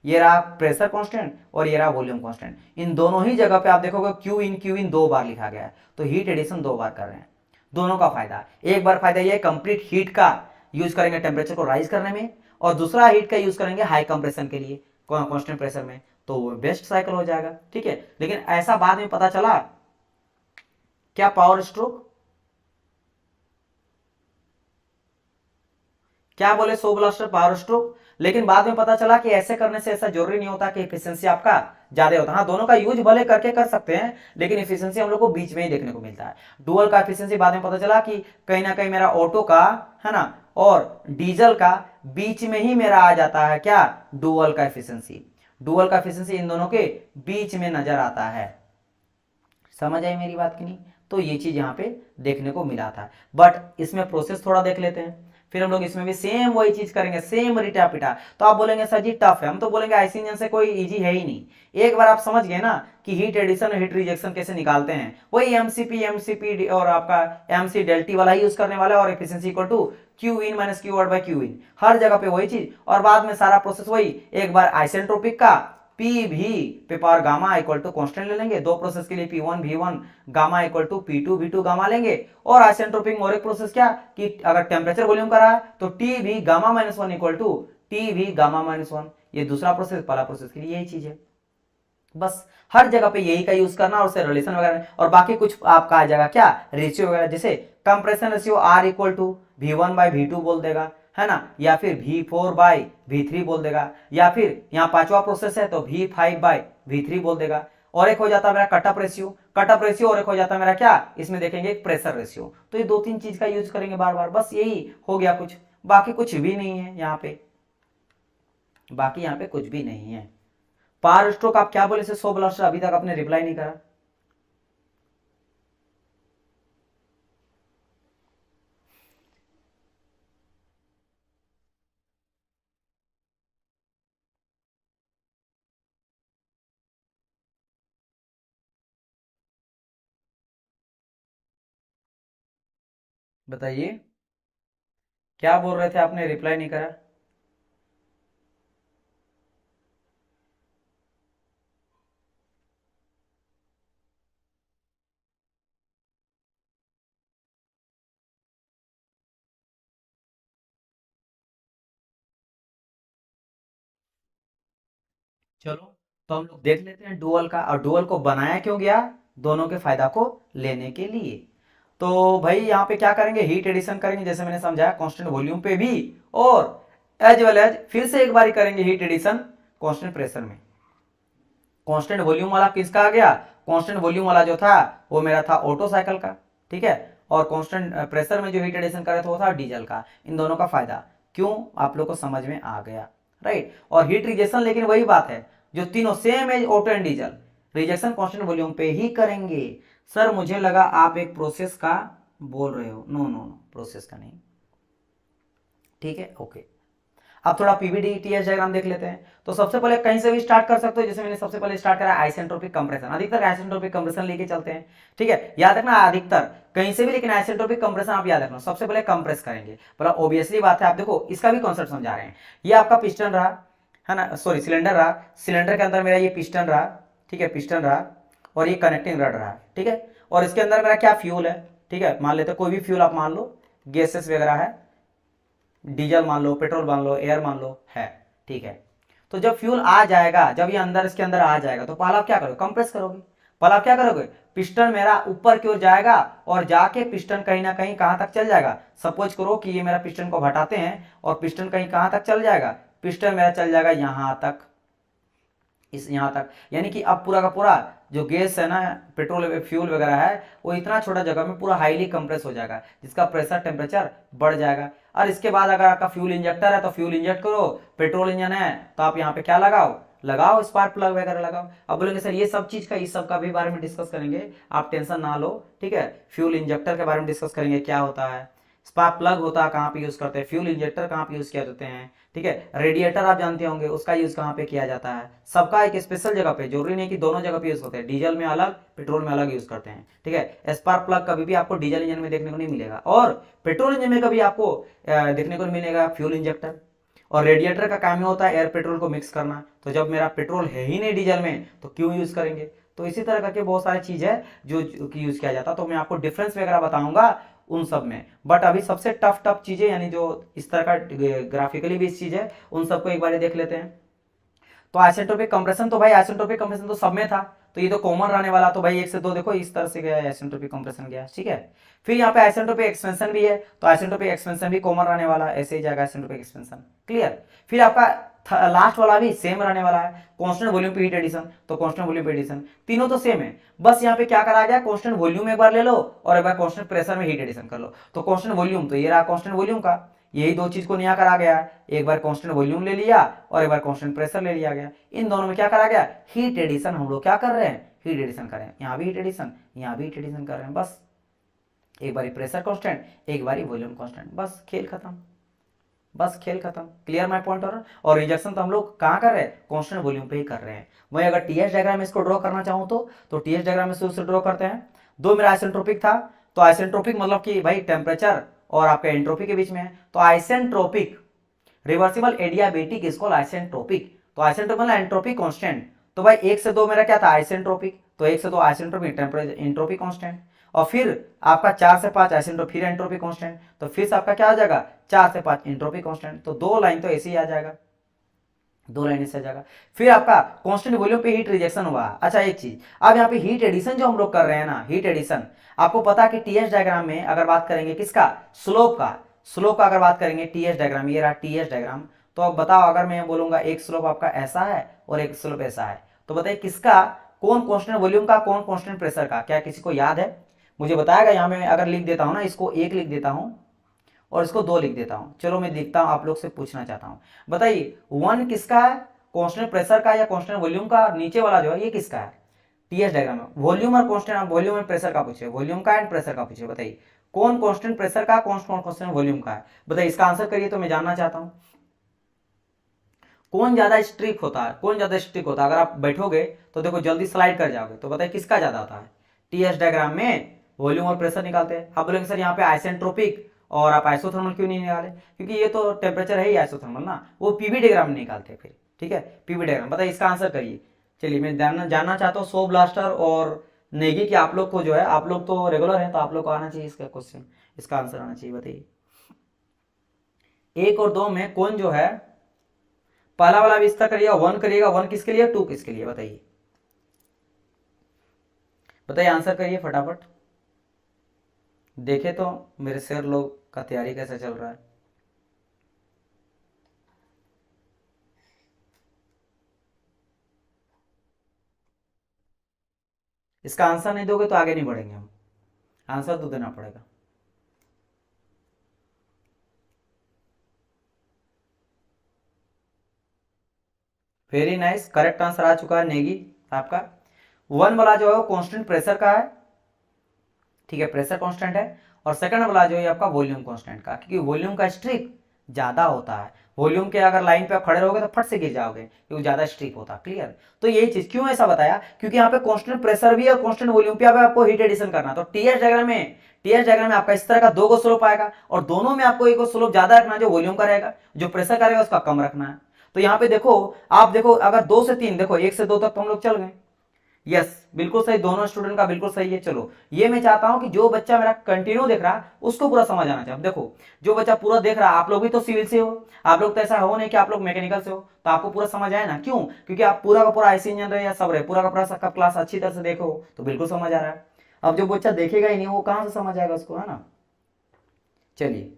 ये रहा प्रेशर कांस्टेंट और ये रहा वॉल्यूम कांस्टेंट, इन दोनों ही जगह पे आप देखोगे क्यू इन 2 बार लिखा गया है। तो हीट एडिशन 2 बार कर रहे हैं, दोनों का फायदा, एक बार फायदा ये कंप्लीट हीट का यूज करेंगे टेम्परेचर को राइज करने में, और दूसरा हीट का यूज करेंगे हाई कंप्रेशन के लिए कांस्टेंट प्रेशर में, तो बेस्ट साइकिल हो जाएगा, ठीक है। लेकिन ऐसा बाद में पता चला क्या, पावर स्ट्रोक क्या बोले, सो ब्लास्टर पावर स्ट्रोक। लेकिन बाद में पता चला कि ऐसे करने से ऐसा जरूरी नहीं होता कि एफिशिएंसी आपका ज्यादा होता है। हाँ, दोनों का यूज भले करके कर सकते हैं, लेकिन एफिशिएंसी हम लोग को बीच में ही देखने को मिलता है। डुअल का एफिशिएंसी बाद में पता चला कि कहीं ना कहीं मेरा ऑटो का है ना और डीजल का बीच में ही मेरा आ जाता है क्या, डुअल का एफिशिएंसी। डुअल का एफिशिएंसी इन दोनों के बीच में नजर आता है। समझ आई मेरी बात की नहीं। तो ये चीज यहाँ पे देखने को मिला था, बट इसमें प्रोसेस थोड़ा देख लेते हैं, फिर हम लोग इसमें भी सेम वही चीज करेंगे, सेम रिटा पिटा। तो आप बोलेंगे सर जी टफ है, हम तो बोलेंगे आईसी इंजन से कोई इजी है ही नहीं। एक बार आप समझ गए ना कि हीट एडिशन और हीट रिजेक्शन कैसे निकालते हैं, वही एमसीपी और आपका एमसी डेल्टी वाला ही यूज करने वाला है, और efficiency equal to Q in minus Q out by Q in, हर जगह पे वही चीज, और बाद में सारा प्रोसेस वही, एक बार आइसेंट्रोपिक का पी भी पे power gamma equal to constant ले लेंगे, दो प्रोसेस के लिए P1 V1 gamma equal to P2 V2 gamma लेंगे। और आइसेंट्रोपिक में और एक प्रोसेस क्या कि अगर टेम्परेचर वॉल्यूम का रहा है तो टी भी gamma minus one equal to T भी गामा माइनस वन। ये दूसरा प्रोसेस, पहला प्रोसेस के लिए यही चीज है। बस हर जगह पे यही का यूज करना और उससे रिलेशन वगैरह, और बाकी कुछ आपका आ जाएगा क्या रेशियो वगैरह, जैसे compression ratio R equal to V1 by V2 बोल देगा, है ना, या फिर V4 बाई V3 बोल देगा, या फिर यहाँ पांचवा प्रोसेस है तो V5 बाई V3 बोल देगा। और एक हो जाता है मेरा कटअप रेशियो, और एक हो जाता है मेरा क्या इसमें देखेंगे प्रेशर रेशियो। तो ये दो तीन चीज का यूज करेंगे बार बार, बस यही हो गया कुछ, बाकी कुछ भी नहीं है यहाँ पे, बाकी यहाँ पे कुछ भी नहीं है। पावर स्ट्रोक आप क्या बोले से 100 ब्लास्टर, अभी तक आपने रिप्लाई नहीं करा। बताइए क्या बोल रहे थे, आपने रिप्लाई नहीं करा। चलो तो हम लोग देख लेते हैं डुअल का, और डुअल को बनाया क्यों गया, दोनों के फायदा को लेने के लिए। तो भाई यहाँ पे क्या करेंगे, हीट एडिशन करेंगे जैसे मैंने समझाया कांस्टेंट वॉल्यूम पे भी, और एज वेल एज फिर से एक बार करेंगे हीट एडिशन कांस्टेंट प्रेशर में। कांस्टेंट वॉल्यूम वाला किसका आ गया, कांस्टेंट वॉल्यूम वाला जो था वो मेरा था ऑटो साइकिल का, ठीक है, और कांस्टेंट प्रेशर में जो हीट एडिशन कर रहे थे वो था डीजल का। इन दोनों का फायदा क्यों आप लोग को समझ में आ गया, राइट। और हीट रिजेक्शन लेकिन वही बात है जो तीनों सेम है, auto and diesel, rejection constant volume पे ही करेंगे। सर मुझे लगा आप एक प्रोसेस का बोल रहे हो, नो नो नो, प्रोसेस का नहीं, ठीक है, ओके। अब थोड़ा पीवीडी टीएस डायग्राम देख लेते हैं। तो सबसे पहले कहीं से भी स्टार्ट कर सकते हो, जैसे मैंने सबसे पहले स्टार्ट करा आइसेंट्रोपिक कंप्रेशन, अधिकतर आइसेंट्रोपिक कंप्रेशन लेके चलते हैं, ठीक है, याद रखना अधिकतर कहीं से भी, लेकिन आइसेंट्रोपिक कंप्रेशन आप याद रखना, सबसे पहले कंप्रेस करेंगे। पर ऑब्वियसली बात है, आप देखो इसका भी कॉन्सेप्ट समझा रहे हैं। ये आपका पिस्टन रहा, है ना, सॉरी सिलेंडर रहा, सिलेंडर के अंदर मेरा ये पिस्टन रहा, ठीक है, पिस्टन रहा, और ये कनेक्टिंग रड रहा, ठीक है, और इसके अंदर मेरा क्या फ्यूल है, ठीक है, मान लेते कोई भी फ्यूल आप मान लो, गैसेस वगैरह है, डीजल मान लो, पेट्रोल मान लो, एयर मान लो है, ठीक है। तो जब फ्यूल आ जाएगा, जब ये अंदर इसके अंदर आ जाएगा, तो पहले आप क्या करोगे, कंप्रेस करोगे। पहले आप क्या करोगे, पिस्टन मेरा ऊपर की ओर जाएगा, और जाके पिस्टन कहीं ना कहीं कहां तक चल जाएगा, सपोज करो कि ये मेरा पिस्टन को हटाते हैं, और पिस्टन कहीं कहां तक चल जाएगा, पिस्टन मेरा चल जाएगा यहां तक, इस यहाँ तक, यानी कि अब पूरा का पूरा जो गैस है ना, पेट्रोल फ्यूल वगैरह है, वो इतना छोटा जगह में पूरा हाईली कंप्रेस हो जाएगा, जिसका प्रेशर टेम्परेचर बढ़ जाएगा। और इसके बाद अगर आपका फ्यूल इंजेक्टर है तो फ्यूल इंजेक्ट करो, पेट्रोल इंजन है तो आप यहाँ पे क्या लगाओ स्पार्क प्लग वगैरह लगाओ। अब बोलेंगे सर ये सब चीज का, इस सब का भी बारे में डिस्कस करेंगे, आप टेंशन ना लो, ठीक है। फ्यूल इंजेक्टर के बारे में डिस्कस करेंगे, क्या होता है, स्पार्क प्लग होता है कहाँ पे यूज करते हैं, फ्यूल इंजेक्टर कहाँ पे यूज किया जाते हैं, ठीक है, रेडिएटर आप जानते होंगे उसका यूज कहाँ पे किया जाता है, सबका एक स्पेशल जगह पे, जरूरी नहीं कि दोनों जगह पे यूज होते हैं, डीजल में अलग पेट्रोल में अलग यूज करते हैं, ठीक है। स्पार्क प्लग कभी भी आपको डीजल इंजन में देखने को नहीं मिलेगा, और पेट्रोल इंजन में कभी आपको देखने को मिलेगा फ्यूल इंजेक्टर। और रेडिएटर का काम ही होता है एयर पेट्रोल को मिक्स करना, तो जब मेरा पेट्रोल है ही नहीं डीजल में तो क्यों यूज करेंगे। तो इसी तरह करके बहुत सारी चीज है जो यूज किया जाता है, तो मैं आपको डिफरेंस वगैरह बताऊंगा उन सब में। बट अभी सबसे टफ चीजें, यानी जो इस तरह का ग्राफिकली भी इस चीज है, उन सबको एक बार देख लेते हैं। तो आइसेंट्रोपिक कंप्रेशन, तो भाई आइसेंट्रोपिक कंप्रेशन तो सब में था, तो ये तो कॉमन रहने वाला, तो भाई 1 से 2 देखो इस तरह से गया आइसेंट्रोपिक कंप्रेशन गया, ठीक है। फिर यहाँ पे आइसेंट्रोपिक एक्सपेंशन भी है, तो आइसेंट्रोपिक एक्सपेंशन भी कॉमन रहने वाला, ऐसे ही जाएगा आइसेंट्रोपिक एक्सपेंशन, क्लियर। फिर आपका लास्ट वाला भी सेम रहने वाला है, कांस्टेंट वॉल्यूम पे हीट एडिशन, तो कांस्टेंट वॉल्यूम पे एडिशन, तीनों तो सेम है, बस यहाँ पे क्या करा गया, कांस्टेंट वॉल्यूम एक बार ले लो और एक बार कांस्टेंट प्रेशर में हीट एडिशन कर लो। तो कांस्टेंट वॉल्यूम तो ये रहा कांस्टेंट वॉल्यूम का, यही दो चीज को नया करा गया है, एक बार कांस्टेंट वॉल्यूम ले लिया और एक बार कांस्टेंट प्रेशर ले लिया गया। इन दोनों में क्या करा गया, हीट एडिशन हम लोग क्या कर रहे हैं, हीट एडिशन कर रहे हैं, यहाँ भी हीट एडिशन, यहाँ भी हीट एडिशन कर रहे हैं, बस एक बारी प्रेशर कांस्टेंट, एक बारी वॉल्यूम कांस्टेंट, बस खेल खत्म, बस खेल खत्म, क्लियर माय पॉइंट। और रिजेक्शन तो हम लोग कहाँ कर रहे हैं, कांस्टेंट वॉल्यूम पे ही कर रहे हैं। वही अगर टीएस डायग्राम इसको ड्रॉ करना चाहूँ तो टीएस डायग्राम में से ड्रॉ करते हैं। दो मेरा आइसेंट्रोपिक था, तो आइसेंट्रोपिक मतलब कि भाई टेम्परेचर और आपका एंट्रोपी के बीच में है, तो isentropic reversible adiabatic is called isentropic, तो आइसेंट्रोपिक मतलब एंट्रोपी कांस्टेंट। तो भाई 1 से 2 मेरा क्या था, आइसेंट्रोपिक, तो 1 से 2 आइसेंट्रोपिक टेम्परेचर एंट्रोपी कांस्टेंट, और फिर आपका 4 से 5 आइसेंट्रोपिक फिर एंट्रोपी कांस्टेंट, तो फिर से आपका क्या आ जाएगा 4 से 5 एंट्रोपी कांस्टेंट। तो 2 लाइन तो ऐसे ही आ जाएगा, 2 लाइन से आ जाएगा। फिर आपका कांस्टेंट वॉल्यूम पे हीट रिजेक्शन हुआ। अच्छा एक चीज, अब यहाँ पे हीट एडिशन जो हम लोग कर रहे हैं ना, हीट एडिशन, आपको पता है कि टीएस डायग्राम में अगर बात करेंगे किसका, स्लोप का, स्लोप का अगर बात करेंगे टीएस डायग्राम, ये रहा टीएस डायग्राम, तो अब बताओ अगर मैं बोलूंगा एक स्लोप आपका ऐसा है और एक स्लोप ऐसा है, तो बताइए किसका, कौन कांस्टेंट वॉल्यूम का, कौन कांस्टेंट प्रेशर का, क्या किसी को याद है, मुझे बताएगा। यहाँ में अगर लिख देता हूँ ना, इसको 1 लिख देता हूँ और इसको 2 लिख देता हूँ, चलो मैं लिखता हूँ, आप लोग से पूछना चाहता हूँ, बताइए 1 किसका है, कांस्टेंट प्रेशर का या कांस्टेंट वॉल्यूम का, नीचे वाला जो है ये किसका है, टीएस डायग्राम में वॉल्यूम और कांस्टेंट, वॉल्यूम एंड प्रेशर का पूछे, वॉल्यूम का एंड प्रेशर का पूछे, बताइए कौन कांस्टेंट प्रेशर का, कौन कांस्टेंट वॉल्यूम का है, बताइए इसका आंसर करिए, तो मैं जानना चाहता हूं कौन ज्यादा स्ट्रिक होता है, कौन ज्यादा स्ट्रिक होता है। अगर आप बैठोगे तो देखो जल्दी स्लाइड कर जाओगे, तो बताइए किसका ज्यादा होता है, टीएस डायग्राम में वॉल्यूम और प्रेशर निकालते हैं। आप बोलेंगे सर यहाँ पे आइसेंट्रोपिक और आप आइसोथर्मल क्यों नहीं निकाले, क्योंकि ये तो टेम्परेचर है ही आइसोथर्मल ना, वो पीवी डायग्राम में निकालते फिर, ठीक है, पीवी डायग्राम। बताइए इसका आंसर करिए। चलिए मैं जानना चाहता हूँ सो ब्लास्टर और नेगी की, आप लोग को जो है, आप लोग तो रेगुलर है तो आप लोग को आना चाहिए इसका क्वेश्चन, इसका आंसर आना चाहिए। बताइए 1 और 2 में कौन जो है, पहला वाला भी इसका करिएगा, 1 करिएगा, 1 किसके लिए, 2 किसके लिए, बताइए बताइए आंसर करिए फटाफट, देखे तो मेरे सर लोग का तैयारी कैसे चल रहा है। इसका आंसर नहीं दोगे तो आगे नहीं बढ़ेंगे हम, आंसर तो देना पड़ेगा। वेरी नाइस, करेक्ट आंसर आ चुका है नेगी आपका। 1 वाला जो है वो कांस्टेंट प्रेशर का है, ठीक है, प्रेशर कांस्टेंट है, और सेकंड वाला जो है आपका वॉल्यूम कांस्टेंट का, क्योंकि वॉल्यूम का स्ट्रिक ज्यादा होता है, वॉल्यूम के अगर लाइन पे आप खड़े रहोगे तो फट से गिर जाओगे, क्योंकि ज्यादा स्ट्रिक होता है। क्लियर, तो यही चीज क्यों ऐसा बताया, क्योंकि यहाँ पे कांस्टेंट प्रेशर भी और कांस्टेंट वॉल्यूम पे आपको हीट एडिशन करना, तो टीएस डायग्राम में, टीएस डायग्राम में आपका इस तरह का 2 को स्लोप आएगा, और दोनों में आपको एक स्लोप ज्यादा रखना है जो वॉल्यूम का रहेगा, जो प्रेशर का रहेगा उसका कम रखना है। तो यहाँ पे देखो, आप देखो अगर 2 से 3, देखो 1 से 2 तक तो हम लोग चल गए, यस बिल्कुल सही, दोनों स्टूडेंट का बिल्कुल सही है। चलो ये मैं चाहता हूं कि जो बच्चा मेरा कंटिन्यू देख रहा है उसको पूरा समझ आना चाहिए। अब देखो जो बच्चा पूरा देख रहा है, आप लोग भी तो सिविल से हो, आप लोग तो ऐसा हो नहीं कि आप लोग मैकेनिकल से हो, तो आपको पूरा समझ आए ना, क्यों, क्योंकि आप पूरा का पूरा आईसी इंजन रहे या सब रहे, पूरा का पूरा सबका क्लास अच्छी तरह से देखो तो बिल्कुल समझ आ रहा है। अब जो बच्चा देखेगा ही नहीं वो कहां से समझ आएगा उसको, है ना। चलिए,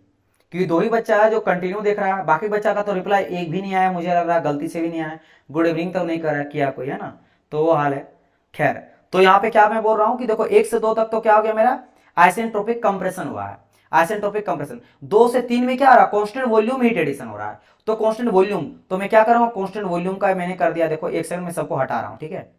क्योंकि 2 ही बच्चा है जो कंटिन्यू देख रहा है, बाकी बच्चा का तो रिप्लाई एक भी नहीं आया, मुझे लग रहा है गलती से भी नहीं आया, गुड इवनिंग तो नहीं कर किया कोई, है ना, तो वो हाल है। खैर, तो यहाँ पे क्या मैं बोल रहा हूं कि देखो 1 से 2 तक तो क्या हो गया मेरा, आइसेंट्रोपिक कंप्रेशन हुआ है, आइसेंट्रोपिक कंप्रेशन। 2 से 3 में क्या आ रहा है, कांस्टेंट वॉल्यूम हीट एडिशन हो रहा है, तो कांस्टेंट वॉल्यूम, तो मैं क्या कर रहा हूँ, कांस्टेंट वॉल्यूम का मैंने कर दिया, देखो एक सेकंड में सबको हटा रहा हूँ, ठीक है,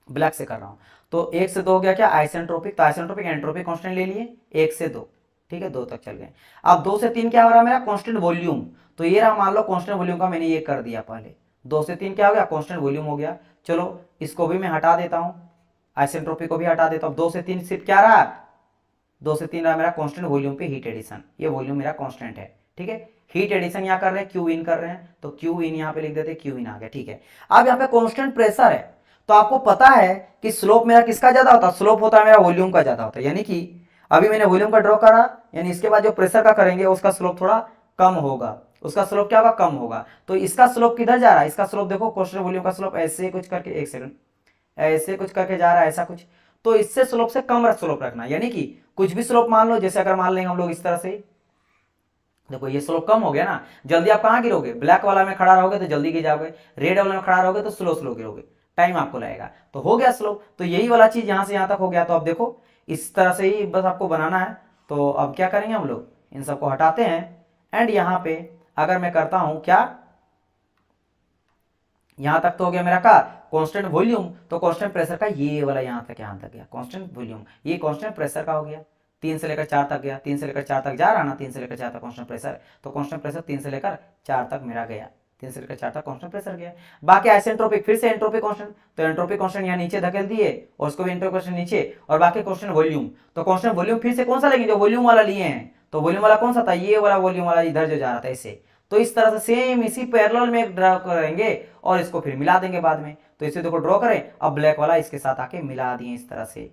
ब्लैक से कर रहा हूँ। तो 1 से 2 हो गया क्या, आइसेंट्रोपिक, तो आइसेंट्रोपिक एंट्रोपिक कांस्टेंट ले लिए 1 से 2, ठीक है, 2 तक चल गए। अब 2 से 3 क्या हो रहा है मेरा, कांस्टेंट वॉल्यूम, तो ये रहा मान लो कांस्टेंट वॉल्यूम का मैंने ये कर दिया पहले, 2 से 3 क्या हो गया, कांस्टेंट वॉल्यूम हो गया। चलो इसको भी मैं हटा देता हूं, आइसेंट्रोपिक को भी हटा देता हूं। 2 से 3 सिर्फ क्या रहा, 2 से 3 रहा मेरा कांस्टेंट वॉल्यूम पे हीट एडिशन, ये वॉल्यूम मेरा कांस्टेंट है, ठीक है, हीट एडिशन यहाँ कर रहे हैं, क्यू इन कर रहे हैं, तो क्यू इन यहाँ पे लिख देते, क्यू इन आ गया, ठीक है। अब यहाँ पे कांस्टेंट प्रेशर है, तो आपको पता है कि स्लोप मेरा किसका ज्यादा होता है, स्लोप होता है मेरा वॉल्यूम का ज्यादा होता है, यानी कि अभी मैंने वॉल्यूम का ड्रॉ करा, यानी इसके बाद जो प्रेशर का करेंगे उसका स्लोप थोड़ा कम होगा, उसका स्लोप क्या होगा, कम होगा। तो इसका स्लोप किधर जा रहा है, इसका स्लोप देखो, कांस्टेंट वॉल्यूम का स्लोप ऐसे कुछ करके, एक सेकंड, ऐसे कुछ करके जा रहा है, ऐसा कुछ, तो इससे स्लोप से कम स्लोप रखना, यानी कि कुछ भी स्लोप मान लो, जैसे अगर मान लेंगे हम लोग इस तरह से, देखो ये स्लोप कम हो गया ना, जल्दी आप कहाँ गिरोगे, ब्लैक वाला में खड़ा रहोगे तो जल्दी गिर जाओगे, रेड वाला में खड़ा रहोगे तो स्लो स्लो गिरोगे, टाइम आपको लगेगा, तो हो गया स्लोप। तो यही वाला चीज यहां से यहां तक हो गया। तो अब देखो इस तरह से ही बस आपको बनाना है। तो अब क्या करेंगे हम लोग, इन सबको हटाते हैं, एंड यहाँ पे अगर मैं करता हूं क्या, यहां तक तो हो गया मेरा का कांस्टेंट वॉल्यूम, तो कांस्टेंट प्रेशर का ये वाला यहां तक गया कांस्टेंट वॉल्यूम, ये कांस्टेंट प्रेशर का हो गया, 3 से लेकर 4 तक गया, 3 से लेकर 4 तक जा रहा ना, 3 से लेकर 4 तक कांस्टेंट प्रेशर, तो कांस्टेंट प्रेशर 3 से लेकर 4 तक मेरा गया, 3 से लेकर 4 तक कांस्टेंट प्रेशर गया। बाकी आइसेंट्रोपिक फिर से एंट्रोपिक कांस्टेंट, तो एंट्रोपिक कांस्टेंट यहाँ नीचे धकेल दिए और उसको भी एंट्रोपिक कांस्टेंट नीचे, और बाकी कांस्टेंट वॉल्यूम, तो कांस्टेंट वॉल्यूम फिर से कौन सा लेंगे, जो वॉल्यूम वाला लिए हैं, तो वॉल्यूम वाला कौन सा था, ये वाला वॉल्यूम वाला इधर जो जा रहा था ऐसे, तो इस तरह से सेम इसी पैरेलल में ड्रॉ करेंगे और इसको फिर मिला देंगे बाद में। तो इसे देखो ड्रॉ करें, अब ब्लैक वाला इसके साथ आके मिला दिए इस तरह से।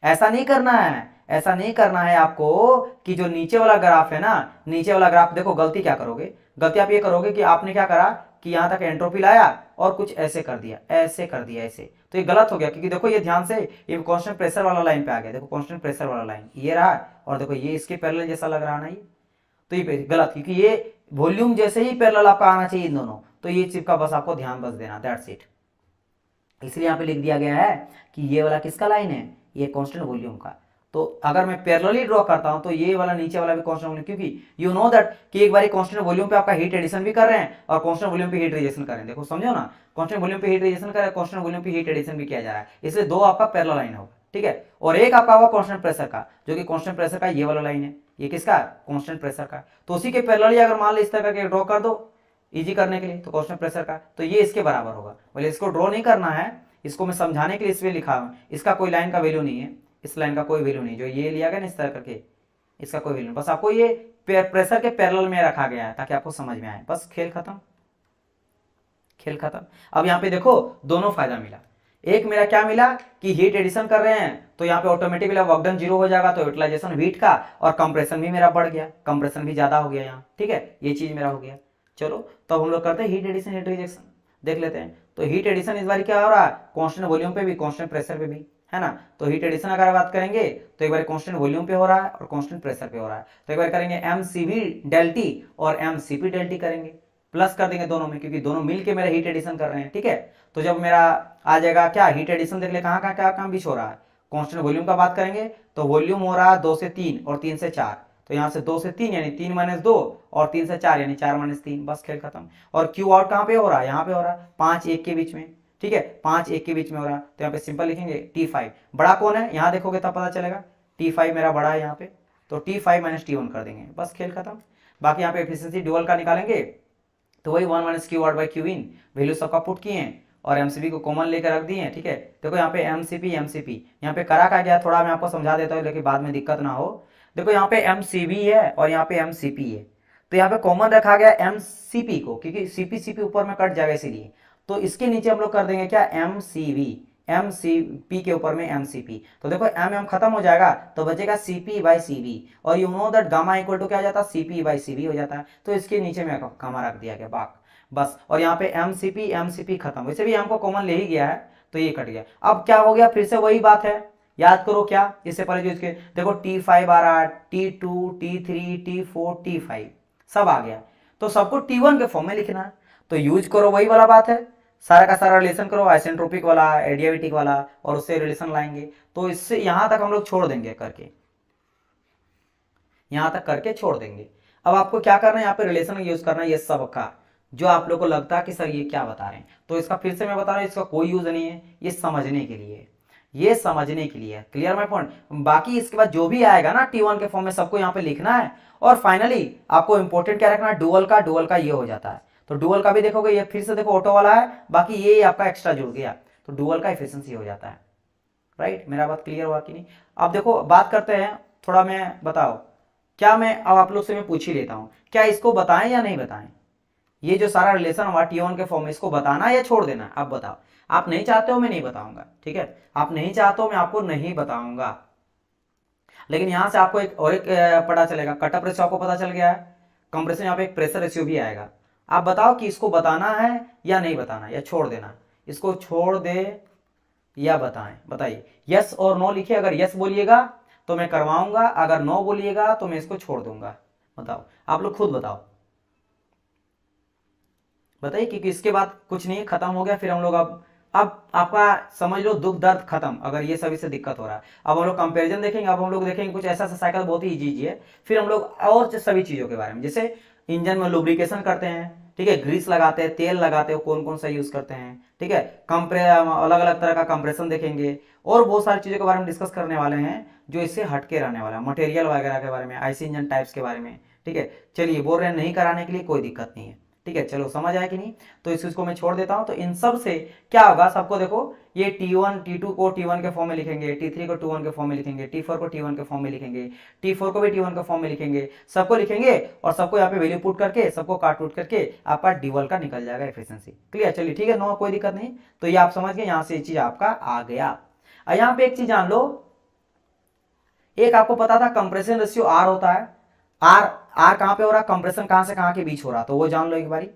ऐसा नहीं करना है, ऐसा नहीं करना है आपको कि जो नीचे वाला ग्राफ है ना, नीचे वाला ग्राफ देखो, गलती क्या करोगे, गलती आप ये करोगे कि आपने क्या करा कि यहां तक एंट्रोपी लाया और कुछ ऐसे कर दिया, ऐसे कर दिया, ऐसे। तो ये गलत हो गया, क्योंकि देखो ये ध्यान से ये कांस्टेंट प्रेशर वाला लाइन पे आ गया। देखो कांस्टेंट प्रेशर वाला लाइन ये रहा, और देखो ये इसके पैरेलल जैसा लग रहा ना ये, तो ये गलत, क्योंकि ये वॉल्यूम जैसे ही पैरेलल आपका आना चाहिए इन दोनों। तो ये चीज का बस आपको ध्यान बस देना, दैट्स इट। इसलिए यहाँ पे लिख दिया गया है कि ये वाला किसका लाइन है, ये कांस्टेंट वॉल्यूम का। तो अगर मैं पैरेलली ड्रॉ करता हूं तो ये वाला नीचे वाला भी कांस्टेंट वॉल्यूम, क्योंकि यू नो दैट कि एक बार कांस्टेंट वॉल्यूम पे आपका हीट एडिशन भी कर रहे हैं और कांस्टेंट वॉल्यूम पे हीट रिजेक्शन कर रहे हैं। देखो समझो ना, कांस्टेंट वॉल्यूम पे हीट रिजेक्शन कर रहे हैं, कांस्टेंट वॉल्यूम पे हीट एडिशन भी किया जा रहा है, इसलिए दो आपका पैरेलल लाइन होगा, ठीक है। और एक आपका होगा कांस्टेंट प्रेशर का, जो कि कांस्टेंट प्रेशर का ये वाला लाइन है, ये किसका, कांस्टेंट प्रेशर का। तो उसी के पैरेलली अगर मान लो इस तरह का ड्रॉ कर दो इजी करने के लिए, तो कांस्टेंट प्रेशर का, तो ये इसके बराबर होगा। बोले इसको ड्रॉ नहीं करना है, इसको मैं समझाने के लिए इसमें लिखा हूं, इसका कोई लाइन का वैल्यू नहीं है, इस लाइन का कोई वैल्यू नहीं, जो ये लिया गया ना इस तरह करके, इसका कोई वैल्यू, बस आपको ये प्रेशर के पैरेलल में रखा गया है ताकि आपको समझ में आए, बस खेल खत्म, खेल खत्म। अब यहाँ पे देखो दोनों फायदा मिला, एक मेरा क्या मिला कि हीट एडिशन कर रहे हैं तो यहाँ पे ऑटोमेटिकली वर्क डन 0 हो जाएगा, तो यूटिलाइजेशन हीट का और कंप्रेशन भी मेरा बढ़ गया, कंप्रेशन भी ज्यादा हो गया यहाँ, ठीक है, ये चीज मेरा हो गया। चलो तो हम लोग करते हैं हीट एडिशन हीट रिजेक्शन, देख लेते हैं। तो हीट एडिशन इस बार क्या हो रहा है, कांस्टेंट वॉल्यूम पे भी कांस्टेंट प्रेशर पे भी, है ना। तो हीट एडिशन अगर बात करेंगे तो एक बार कांस्टेंट वॉल्यूम पे हो रहा है और कांस्टेंट प्रेशर पे हो रहा है, तो एक बार करेंगे mCv del T और mCp del T करेंगे, प्लस कर देंगे दोनों में, क्योंकि दोनों मिलके मेरा हीट एडिशन कर रहे हैं, ठीक है। तो जब मेरा आ जाएगा क्या हीट एडिशन, देख ले कहाँ कहाँ क्या काम बीच हो रहा है। कांस्टेंट वॉल्यूम का बात करेंगे तो वॉल्यूम हो रहा है 2 से 3 और 3 से 4, तो यहाँ से 2 से 3 यानी 3 - 2 और 3 से 4 यानी 4 - 3, बस खेल खत्म। और क्यू आउट कहाँ पे हो रहा है, यहाँ पे हो रहा है 5-1 के बीच में, ठीक है, 5-1 के बीच में हो रहा है। तो यहाँ पे सिंपल लिखेंगे T5 बड़ा कौन है, यहाँ देखोगे तब पता चलेगा, T5 मेरा बड़ा है यहाँ पे, तो T5 - T1 कर देंगे, बस खेल खत्म। बाकी यहाँ पे एफिशिएंसी ड्यूअल का निकालेंगे तो वही 1 - Q out by Q in, value सबका पुट किए हैं और एमसीपी को कॉमन लेकर रख दिए हैं, ठीक है। देखो यहाँ पे एमसीपी यहाँ पे करा का गया, थोड़ा मैं आपको समझा देता हूँ लेकिन बाद में दिक्कत ना हो। देखो यहाँ पे एमसीबी है और यहाँ पे एमसीपी है, तो यहाँ पे कॉमन रखा गया एमसीपी को, क्योंकि सीपी ऊपर में कट जाएगा इसीलिए। तो इसके नीचे हम लोग कर देंगे क्या, एमसीपी के ऊपर में एमसीपी। तो देखो एम खत्म हो जाएगा तो बचेगा सीपी बाई सीबी, और you know that gamma equal to क्या हो जाता है, सीपी बाई सीबी हो जाता है। तो इसके नीचे में गामा रख दिया गया बाक, बस। और यहाँ पे एमसीपी खत्म, वैसे भी हमको कॉमन ले ही गया है तो ये कट गया। अब क्या हो गया, फिर से वही बात है, याद करो क्या, इससे पहले जो इसके देखो T5 आ रहा है, T2 T3 T4 T5 सब आ गया, तो सबको T1 के फॉर्म में लिखना है। तो यूज करो वही वाला बात है, सारा का सारा रिलेशन करो, आइसेंट्रोपिक वाला एडियाबेटिक वाला, और उससे रिलेशन लाएंगे। तो इससे यहां तक हम लोग छोड़ देंगे करके, यहां तक करके छोड़ देंगे। अब आपको क्या करना है, यहाँ पे रिलेशन यूज करना है ये सब का, जो आप लोग को लगता है कि सर ये क्या बता रहे हैं, तो इसका फिर से मैं बता रहा हूँ, इसका कोई यूज नहीं है, ये समझने के लिए, ये समझने के लिए, क्लियर माय पॉइंट। बाकी इसके बाद जो भी आएगा ना T1 के फॉर्म में सबको यहाँ पे लिखना है। और फाइनली आपको इंपॉर्टेंट क्या रखना है, डुअल का ये हो जाता है, तो डुअल का भी देखोगे ये फिर से देखो ऑटो वाला है, बाकी ये आपका एक्स्ट्रा जुड़ गया, तो डुअल का एफिशिएंसी हो जाता है, राइट। मेरा बात क्लियर हुआ कि नहीं। अब देखो बात करते हैं थोड़ा, मैं बताओ क्या, मैं अब आप लोग से मैं पूछ ही लेता हूँ, क्या इसको बताएं या नहीं बताएं, ये जो सारा रिलेशन हुआ T1 के फॉर्म में, इसको बताना या छोड़ देना, आप बताओ। आप नहीं चाहते हो मैं नहीं बताऊंगा, ठीक है, आप नहीं चाहते हो मैं आपको नहीं बताऊंगा, लेकिन यहां से आपको एक और एक पता चलेगा, कटअप रेशियो आपको पता चल गया है, कंप्रेशन यहाँ पे एक प्रेशर रेशियो भी आएगा। आप बताओ कि इसको बताना है या नहीं बताना, या छोड़ देना, इसको छोड़ दे या बताएं, बताइए, यस और नो लिखिए। अगर यस बोलिएगा तो मैं करवाऊंगा, अगर नो बोलिएगा तो मैं इसको छोड़ दूंगा। बताओ, आप लोग खुद बताओ, बताइए, क्योंकि इसके बाद कुछ नहीं, खत्म हो गया। फिर हम लोग अब आपका समझ लो दुख दर्द खत्म, अगर ये सभी से दिक्कत हो रहा है। अब हम लोग कंपैरिजन देखेंगे, अब हम लोग देखेंगे कुछ ऐसा साइकिल बहुत ही इजी है। फिर हम लोग और सभी चीजों के बारे में, जैसे इंजन में लुब्रिकेशन करते हैं, ठीक है, ग्रीस लगाते हैं, तेल लगाते हैं, कौन कौन सा यूज करते हैं, ठीक है, अलग अलग तरह का कंप्रेशन देखेंगे, और बहुत सारी चीजों के बारे में डिस्कस करने वाले हैं जो इससे हटके रहने वाला है, मटेरियल वगैरह के बारे में, आईसी इंजन टाइप्स के बारे में, ठीक है। चलिए, बोल रहे हैं नहीं कराने के लिए, कोई दिक्कत नहीं है, ठीक है, चलो समझ आया कि नहीं। तो इस चीज को मैं छोड़ देता हूं। तो इन सब से क्या होगा, सबको देखो, ये T1 T2 को T1 के फॉर्म में लिखेंगे, T3 को T1 के फॉर्म में लिखेंगे, T4 को T1 के फॉर्म में लिखेंगे, T4 को भी T1 के फॉर्म में लिखेंगे, सबको लिखेंगे और सबको यहाँ पे वैल्यू पुट करके सबको काट उट करके आपका ड्यूअल का निकल जाएगा एफिशिएंसी। क्लियर, चलिए ठीक है, नो कोई दिक्कत नहीं। तो ये आप समझ गए, यहाँ से ये चीज आपका आ गया। यहाँ पे एक चीज जान लो, एक आपको पता था कंप्रेशन रेशियो आर होता है, आर आर कहां पे हो रहा है, कंप्रेशन कहां से कहां के बीच हो रहा, तो वो जान लो एक बारी।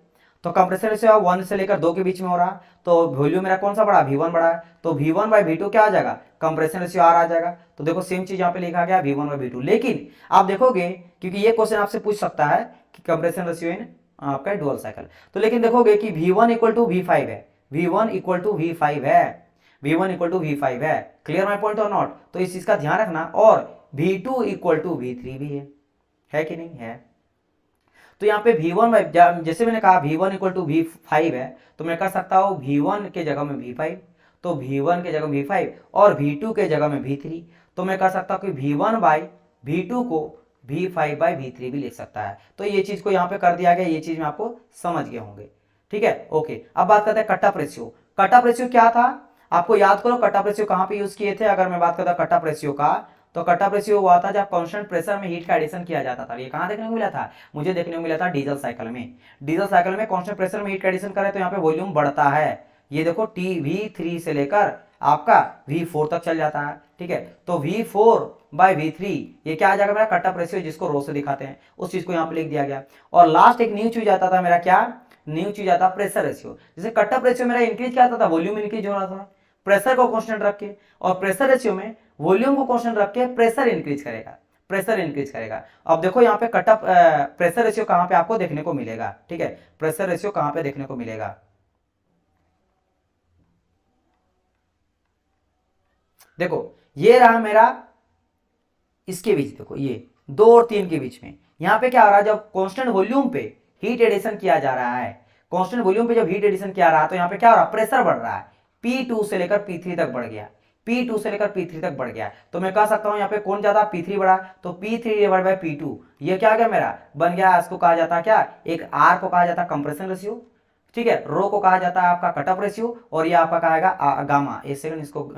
तो कंप्रेशन रेशियो 1 से लेकर 2 के बीच में हो रहा है, तो वॉल्यूम मेरा कौन सा बड़ा, V1 बड़ा है, तो V1 बाई V2 क्या आ जाएगा, कंप्रेशन रेशियो आर आ जाएगा। तो देखो सेम चीज यहाँ पे लिखा गया V1 बाई V2, लेकिन आप देखोगे क्योंकि ये क्वेश्चन आपसे पूछ सकता है कि कंप्रेशन रेशियो इन आपका डुअल साइकिल, तो लेकिन देखोगे कि V1 इक्वल टू V5 है, V1 इक्वल टू V5 है, V1 इक्वल टू V5 है। क्लियर माई पॉइंट और नॉट, तो इस चीज का ध्यान रखना। और V2 इक्वल टू V3 भी है कि नहीं है। तो यहाँ पे V1 जैसे मैंने कहा V1 इक्वल टू V5 है, तो मैं कर सकता हूँ V1 के जगह में V5, तो V1 के जगह में V5 और V2 के जगह में V3, तो मैं कर सकता हूँ कि V1 बाई V2 को V5 बाई V3 भी लिख सकता है। तो ये चीज को यहाँ पे कर दिया गया, ये चीज में आपको समझ गए होंगे। ठीक है, ओके। अब बात करते हैं cut off ratio. Cut off ratio क्या था, आपको याद करो कट ऑफ रेशियो कहां पे यूज किए थे। अगर मैं बात करता कट ऑफ रेशियो का, तो कट ऑफ रेशियो हुआ था जब कांस्टेंट प्रेशर में हीट का एडिशन किया जाता था। ये कहां देखने को मिला था, मुझे देखने को मिला था डीजल साइकिल में। डीजल साइकिल में कांस्टेंट प्रेशर में हीट का एडिशन करें तो यहाँ पे वॉल्यूम बढ़ता है। ये देखो V3 से लेकर आपका V4 तक चल जाता है। ठीक है, तो V4 बाई V3 ये क्या आ जाएगा मेरा कट ऑफ रेशियो, जिसको रो से दिखाते हैं, उस चीज को यहाँ पे लिख दिया गया। और लास्ट एक न्यू चीज आता था मेरा, क्या न्यू चीज आता प्रेशर रेशियो। जैसे कट ऑफ रेशियो मेरा इंक्रीज क्या आता था, वॉल्यूम इंक्रीज हो रहा था प्रेशर को कांस्टेंट रख के, और प्रेशर रेशियो में वॉल्यूम को कांस्टेंट रख के प्रेशर इंक्रीज करेगा, प्रेशर इंक्रीज करेगा। अब देखो यहाँ पे कट ऑफ प्रेशर रेशियो कहां पे आपको देखने को मिलेगा। ठीक है, प्रेशर रेशियो कहां पे देखने को मिलेगा, देखो ये रहा मेरा, इसके बीच देखो ये 2 और 3 के बीच में यहाँ पे क्या हो रहा है, जब कांस्टेंट वॉल्यूम पे हीट एडिशन किया जा रहा है, कांस्टेंट वॉल्यूम पे जब हीट एडिशन किया रहा है, तो यहाँ पे क्या हो रहा है, प्रेशर बढ़ रहा है, P2 से लेकर P3 तक बढ़ गया, P2 से लेकर P3 तक बढ़ गया। तो मैं कह सकता हूं यहाँ पे कौन ज्यादा, P3 बढ़ा, तो P3 डिवाइड बाय P2, ये क्या गया मेरा, बन गया, इसको कहा जाता है क्या, एक R को कहा जाता है कंप्रेशन रेशियो, ठीक है, रो को कहा जाता है आपका कट ऑफ रेशियो, और ये आपका कहेगा गामा, एक सेकंड, इसको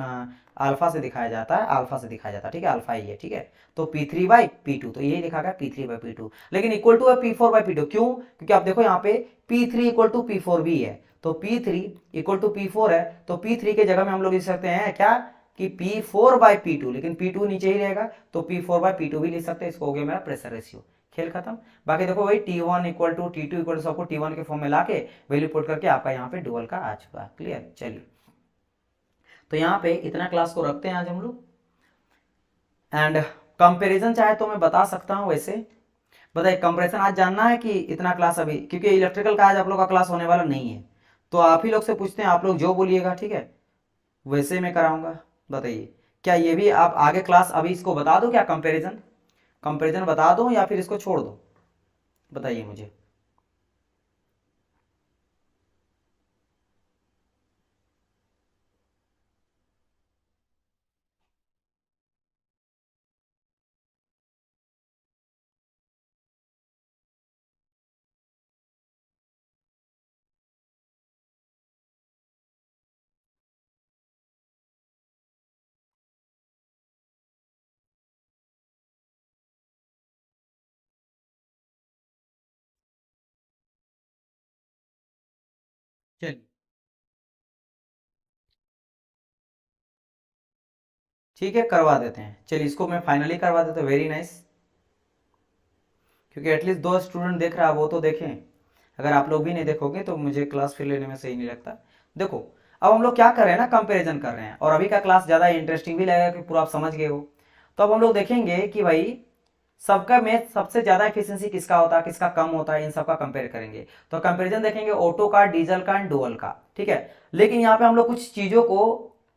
अल्फा से दिखाया जाता है, अल्फा से दिखाया जाता है, ठीक है, अल्फा ही है। ठीक है, तो P3 बाई P2, तो यही लिखा गया P3 बाई P2, लेकिन इक्वल टू है P4 बाई P2, क्यों, क्योंकि आप देखो यहाँ पे P3 इक्वल टू P4 भी है, तो P3 इक्वल टू P4 है, तो P3 के जगह में हम लोग लिख सकते हैं क्या कि P4 बाई P2, लेकिन P2 नीचे ही रहेगा, तो P4 बाई P2 भी लिख सकते हैं। इसको हो गया मेरा प्रेशर रेशियो, खेल खत्म। बाकी देखो भाई T1 equal to T2 equal to सबको T1 के फॉर्म में लाके वैल्यू पुट करके आपका यहाँ पे डुअल का आ चुका है। क्लियर, चलिए तो यहाँ पे इतना क्लास को रखते हैं आज हम लोग। एंड कंपैरिजन चाहे तो मैं बता सकता हूँ, वैसे बताइए कंपैरिजन आज जानना है कि इतना क्लास अभी, क्योंकि इलेक्ट्रिकल का आज आप लोग का क्लास होने वाला नहीं है, तो आप ही लोग से पूछते हैं, आप लोग जो बोलिएगा ठीक है वैसे मैं कराऊंगा। बताइए क्या ये भी आप आगे क्लास अभी इसको बता दो क्या, कंपैरिजन कंपैरिजन बता दो या फिर इसको छोड़ दो, बताइए मुझे। चलिए ठीक है, करवा देते हैं, चलिए इसको मैं फाइनली करवा देता हूँ, वेरी नाइस। क्योंकि एटलीस्ट 2 स्टूडेंट देख रहा है, वो तो देखें, अगर आप लोग भी नहीं देखोगे तो मुझे क्लास फिर लेने में सही नहीं लगता। देखो अब हम लोग क्या कर रहे हैं ना, कंपैरिजन कर रहे हैं, और अभी का क्लास ज़्यादा इंटरेस्टिंग भी लगेगा कि पूरा आप समझ गए हो। तो अब हम लोग देखेंगे कि भाई सबका में सबसे ज़्यादा एफिशिएंसी किसका होता है, किसका कम होता है, इन सबका कंपेयर करेंगे। तो कंपेरिजन देखेंगे ऑटो का, डीजल का एंड डुअल का, ठीक है। लेकिन यहाँ पे हम लोग कुछ चीज़ों को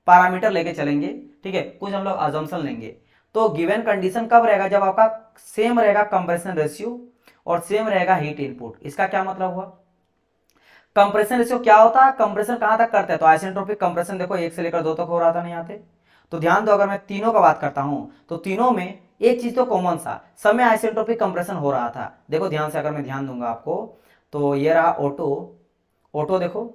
पैरामीटर लेके चलेंगे, ठीक है, कुछ हम लोग अजम्पशन लेंगे। तो गिवन कंडीशन कब रहेगा, जब आपका सेम रहेगा कंप्रेशन रेशियो और सेम रहेगा हीट इनपुट। इसका क्या मतलब हुआ, कंप्रेशन रेशियो क्या होता है, कंप्रेशन कहां तक करते हैं, तो आइसेंट्रोपिक कंप्रेशन देखो 1 से लेकर 2 तक हो रहा था ना यहाँ पे। तो ध्यान दो, अगर मैं तीनों का बात करता हूं तो तीनों में एक चीज तो कॉमन सा, सब में आइसेंट्रोपिक कंप्रेशन हो रहा था। देखो ध्यान से, अगर मैं ध्यान दूंगा आपको तो ये रहा ऑटो। ऑटो देखो,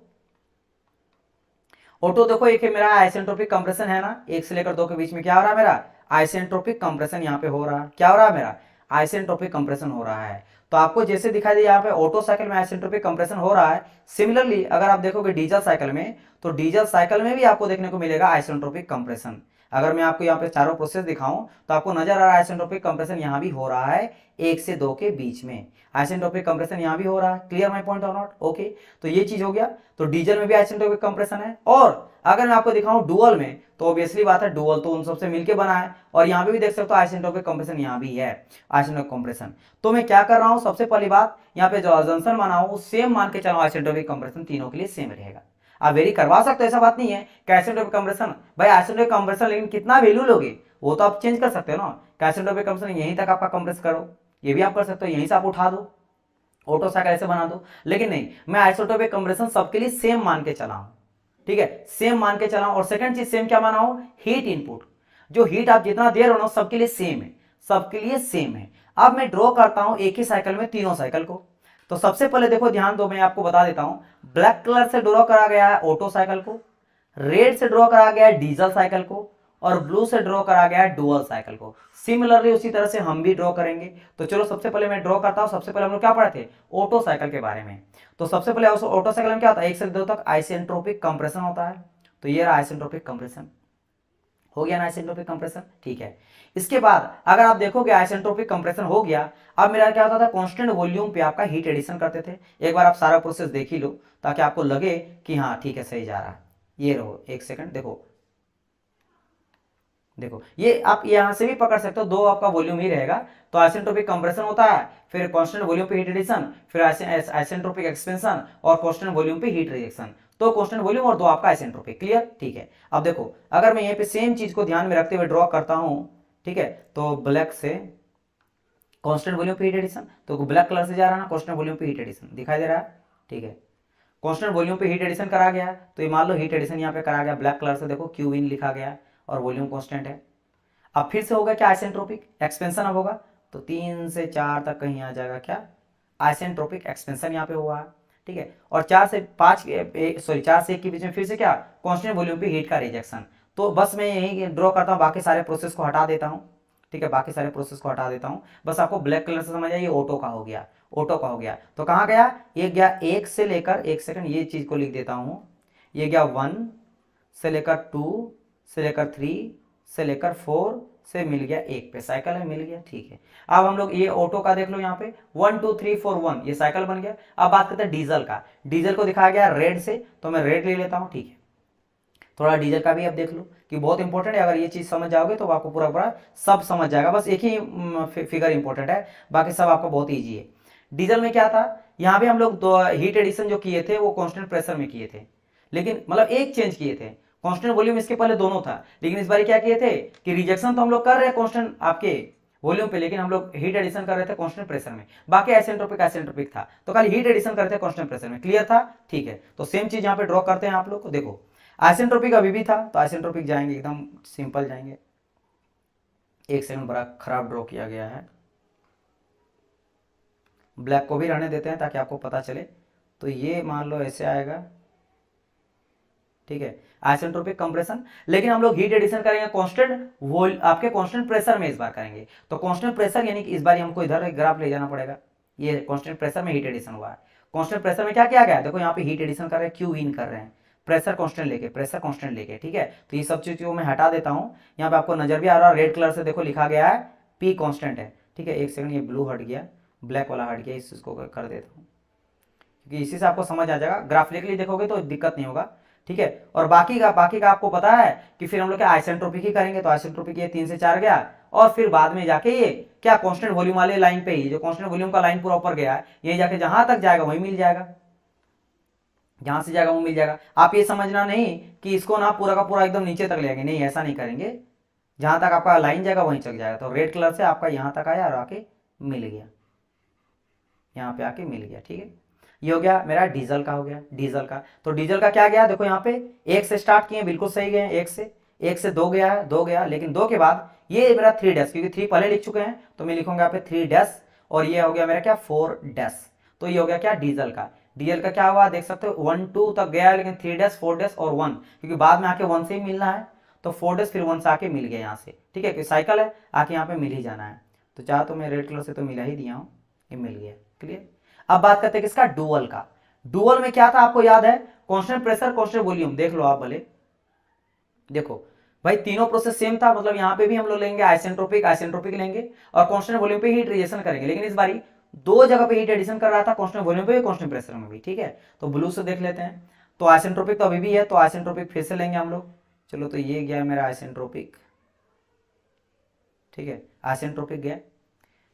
ऑटो देखो, एक है मेरा आइसेंट्रोपिक कंप्रेशन है ना, 1 से लेकर 2 के बीच में क्या हो रहा है मेरा आइसेंट्रोपिक कंप्रेशन यहाँ पे हो रहा है। क्या हो रहा है मेरा आइसेंट्रोपिक कंप्रेशन हो रहा है। तो आपको जैसे दिखाई दे यहाँ पे ऑटो साइकिल में आइसेंट्रोपिक कंप्रेशन हो रहा है। सिमिलरली अगर आप देखोगे डीजल साइकिल में, तो डीजल साइकिल में भी आपको देखने को मिलेगा आइसेंट्रोपिक कंप्रेशन। अगर मैं आपको यहाँ पे चारों प्रोसेस दिखाऊं तो आपको नजर आ रहा है आइसेंट्रोपिक कंप्रेशन यहाँ भी हो रहा है 1 से 2 के बीच में। आइसेंट्रोपिक कंप्रेशन यहाँ भी हो रहा है। क्लियर माय पॉइंट और नॉट? ओके, तो ये चीज हो गया। तो डीजल में भी आइसेंट्रोपिक कंप्रेशन है। और अगर मैं आपको दिखाऊं डुअल में, तो ऑब्वियसली बात है डुअल तो उन सबसे मिलके बना है। और यहाँ पे भी देख सकते हो आइसेंट्रोपिक कंप्रेशन यहाँ भी है आइसेंट्रोपिक कंप्रेशन। तो मैं क्या कर रहा हूँ, सबसे पहली बात यहाँ पे जो अजम्पशन बनाऊं सेम मान के चलो, आइसेंट्रोपिक कंप्रेशन तीनों के लिए सेम रहेगा। आप वेरी करवा सकते हो, ऐसा बात नहीं है कि आइसेंट्रोपिक कंप्रेशन भाई आइसेंट्रोपिक कंप्रेशन, लेकिन कितना वैल्यू लोगे वो तो आप चेंज कर सकते हो ना, कि आइसेंट्रोपिक कंप्रेशन यहीं तक आपका कंप्रेस करो, ये भी आप कर सकते हो, यहीं से आप उठा दो, ऑटो साइकिल ऐसे बना दो। लेकिन नहीं, मैं आइसोटोपिक कंप्रेशन सबके लिए सेम मान के चला हूं। ठीक है, सेम मान के चला हूं। और सेकंड चीज सेम क्या माना हूं, हीट इनपुट, जो हीट आप जितना दे रहे हो सबके लिए सेम है, सबके लिए सेम है। अब मैं ड्रॉ करता हूं एक ही साइकिल में तीनों साइकिल को। तो सबसे पहले देखो ध्यान दो, मैं आपको बता देता हूं, ब्लैक कलर से ड्रॉ करा गया है ऑटो साइकिल को, रेड से ड्रॉ करा गया है डीजल साइकिल को, और ब्लू से ड्रॉ करा गया है डुअल साइकिल को। सिमिलरली उसी तरह से हम भी ड्रॉ करेंगे। तो चलो सबसे पहले मैं ड्रॉ करता हूं। सबसे पहले हम लोग क्या पढ़े थे, ऑटो साइकिल के बारे में। तो सबसे पहले ऑटो साइकिल में क्या होता है, 1 से 2 तक आइसेंट्रोपिक कंप्रेशन होता है। तो ये रहा आइसेंट्रोपिक कंप्रेशन, हो गया ना आइसेंट्रोपिक कंप्रेशन। ठीक है, इसके बाद अगर आप देखोगे आइसेंट्रोपिक कंप्रेशन हो गया, अब मेरा क्या होता था, कांस्टेंट वॉल्यूम पे आपका हीट एडिशन करते थे। एक बार आप सारा प्रोसेस देख ही लो ताकि आपको लगे कि हाँ ठीक है सही जा रहा है। ये रहो, एक सेकंड देखो, देखो ये आप यहां से भी पकड़ सकते हो, दो आपका वॉल्यूम ही रहेगा। तो आइसेंट्रोपिक कंप्रेशन होता है, फिर कांस्टेंट वॉल्यूम पे हीट एडिशन, फिर आइसेंट्रोपिक एक्सपेंशन और कांस्टेंट वॉल्यूम पे हीट रिजेक्शन। तो कांस्टेंट वॉल्यूम और दो आपका आइसेंट्रोपिक। क्लियर? ठीक है, अब देखो अगर मैं यहीं पे सेम चीज को ध्यान में रखते हुए ड्रॉ करता हूं, ठीक है, तो ब्लैक से कांस्टेंट वॉल्यूम पे हीट एडिशन, तो ब्लैक कलर से जा रहा है ना, कांस्टेंट वॉल्यूम पे हीट एडिशन दिखाई दे रहा है। ठीक है, कांस्टेंट वॉल्यूम पे हीट एडिशन करा गया है। तो ये मान लो हीट एडिशन यहाँ पे करा गया ब्लैक कलर से, देखो क्यू इन लिखा गया और वॉल्यूम कांस्टेंट है। अब फिर से होगा क्या, आइसेंट्रोपिक एक्सपेंशन अब होगा। तो 3 से 4 तक कहीं आ जाएगा क्या, आइसेंट्रोपिक एक्सपेंशन यहाँ पे हुआ है। ठीक है, और 4 से 5 सॉरी 4 से 1 के बीच में फिर से क्या, कांस्टेंट वॉल्यूम पे हीट का रिजेक्शन। तो बस मैं यही ड्रॉ करता हूँ, बाकी सारे प्रोसेस को हटा देता हूँ। ठीक है, बाकी सारे प्रोसेस को हटा देता हूँ, बस आपको ब्लैक कलर से समझ आया, ये ऑटो का हो गया, ऑटो का हो गया। तो कहाँ गया, ये गया 1 से लेकर, 1 सेकंड ये चीज को लिख देता हूँ, ये गया 1 से लेकर 2 से लेकर 3 से लेकर 4 से मिल गया 1 पे, साइकिल है मिल गया। ठीक है, अब हम लोग ये ऑटो का देख लो यहाँ पे 1 2 3 4 1 ये साइकिल बन गया। अब बात करते हैं डीजल का। डीजल को दिखाया गया रेड से, तो मैं रेड ले लेता हूँ। ठीक है, थोड़ा डीजल का भी अब देख लो कि बहुत इंपॉर्टेंट है, अगर ये चीज समझ जाओगे तो आपको पूरा पूरा सब समझ जाएगा। बस एक ही फिगर इंपॉर्टेंट है, बाकी सब आपको बहुत ईजी है। डीजल में क्या था, यहाँ भी हम लोग हीट एडिशन जो किए थे वो कांस्टेंट प्रेशर में किए थे, लेकिन मतलब एक चेंज किए थे, कांस्टेंट वॉल्यूम इसके पहले दोनों था, लेकिन इस बार क्या किए थे कि रिजेक्शन तो हम लोग कर रहे हैं कांस्टेंट आपके वॉल्यूम पे, लेकिन हम लोग हीट एडिशन कर रहे थे कांस्टेंट प्रेशर में। बाकी आइसेंट्रोपिक था, तो खाली हीट एडिशन कर रहे थे कांस्टेंट प्रेशर में। क्लियर था? ठीक है, तो सेम चीज यहाँ पे ड्रॉ करते हैं आप लोग को। देखो आइसेंट्रोपिक अभी भी था, तो आइसेंट्रोपिक जाएंगे, एकदम सिंपल जाएंगे। एक सेकंड, बड़ा खराब ड्रॉ किया गया है, ब्लैक को भी रहने देते हैं ताकि आपको पता चले। तो ये मान लो ऐसे आएगा, ठीक है, आइसेंट्रोपिक कंप्रेशन। लेकिन हम लोग हीट एडिशन करेंगे कांस्टेंट वोल आपके कांस्टेंट प्रेशर में इस बार करेंगे। तो कांस्टेंट प्रेशर यानी कि इस बार हमको इधर एक ग्राफ ले जाना पड़ेगा। ये कांस्टेंट प्रेशर में हीट एडिशन हुआ है। कांस्टेंट प्रेशर में क्या किया गया, देखो यहाँ पे हीट एडिशन कर रहे हैं, क्यू इन कर रहे हैं, प्रेशर कांस्टेंट लेके, प्रेशर कांस्टेंट लेके। ठीक है, तो ये सब चीज को मैं हटा देता हूँ। यहाँ पे आपको नजर भी आ रहा है, रेड कलर से देखो लिखा गया है पी कांस्टेंट है। ठीक है, एक सेकंड, ये ब्लू हट गया, ब्लैक वाला हट गया, इसको कर देता हूँ क्योंकि इसी से आपको समझ आ जाएगा। ग्राफिकली देखोगे तो दिक्कत नहीं होगा। ठीक है, और बाकी का आपको पता है कि फिर हम लोग क्या आइसेंट्रोपिक ही करेंगे। तो आइसेंट्रोपिक ये 3 से 4 गया, और फिर बाद में जाके ये क्या कांस्टेंट वॉल्यूम वाले लाइन पे ही, जो कांस्टेंट वॉल्यूम का लाइन पूरा ऊपर गया है, ये जाके जहां तक जाएगा वही मिल जाएगा, जहां से जाएगा वो मिल जाएगा। आप ये समझना नहीं कि इसको ना पूरा का पूरा एकदम नीचे तक ले आएंगे, नहीं ऐसा नहीं करेंगे, जहां तक आपका लाइन जाएगा वहीं तक जाएगा। तो रेड कलर से आपका यहां तक आया और आके मिल गया, यहाँ पे आके मिल गया। ठीक है, ये हो गया मेरा डीजल का, हो गया डीजल का। तो डीजल का क्या गया, देखो यहाँ पे 1 से स्टार्ट किए, बिल्कुल सही गए, 1 से 2 गया है, 2 गया, लेकिन 2 के बाद ये मेरा 3 डैश, क्योंकि 3 पहले लिख चुके हैं तो मैं लिखूंगा यहाँ पे 3 डैश, और ये हो गया मेरा क्या 4 डैश। तो ये हो गया क्या, डीजल का। डीजल का क्या हुआ देख सकते हो, 1 2 तक गया, लेकिन 3 डैश 4 डैश और 1, क्योंकि बाद में आके 1 से ही मिलना है, तो 4 डैश फिर 1 से आके मिल गया यहाँ से, ठीक है, क्योंकि साइकिल है, आके यहाँ पे मिल ही जाना है। तो चाह तो मैं रेड कलर से तो मिला ही दिया हूँ, ये मिल गया, क्लियर। अब बात करते हैं किसका, डुअल का। डुअल में क्या था आपको याद है, कांस्टेंट प्रेशर कांस्टेंट वॉल्यूम, देख लो आप भले, देखो भाई तीनों प्रोसेस सेम था, मतलब यहाँ पे भी हम लोग लेंगे आइसेंट्रोपिक, आइसेंट्रोपिक लेंगे और कांस्टेंट वॉल्यूम पे हीट रिजेक्शन करेंगे, लेकिन इस बारी दो जगह पे हीट एडिशन कर रहा था, कांस्टेंट वॉल्यूम पे भी कांस्टेंट प्रेशर में भी, ठीक है। तो ब्लू से देख लेते हैं, तो आइसेंट्रोपिक तो अभी भी है, तो आइसेंट्रोपिक फिर से लेंगे हम लोग। चलो तो ये गया मेरा आइसेंट्रोपिक, ठीक है, आइसेंट्रोपिक गया,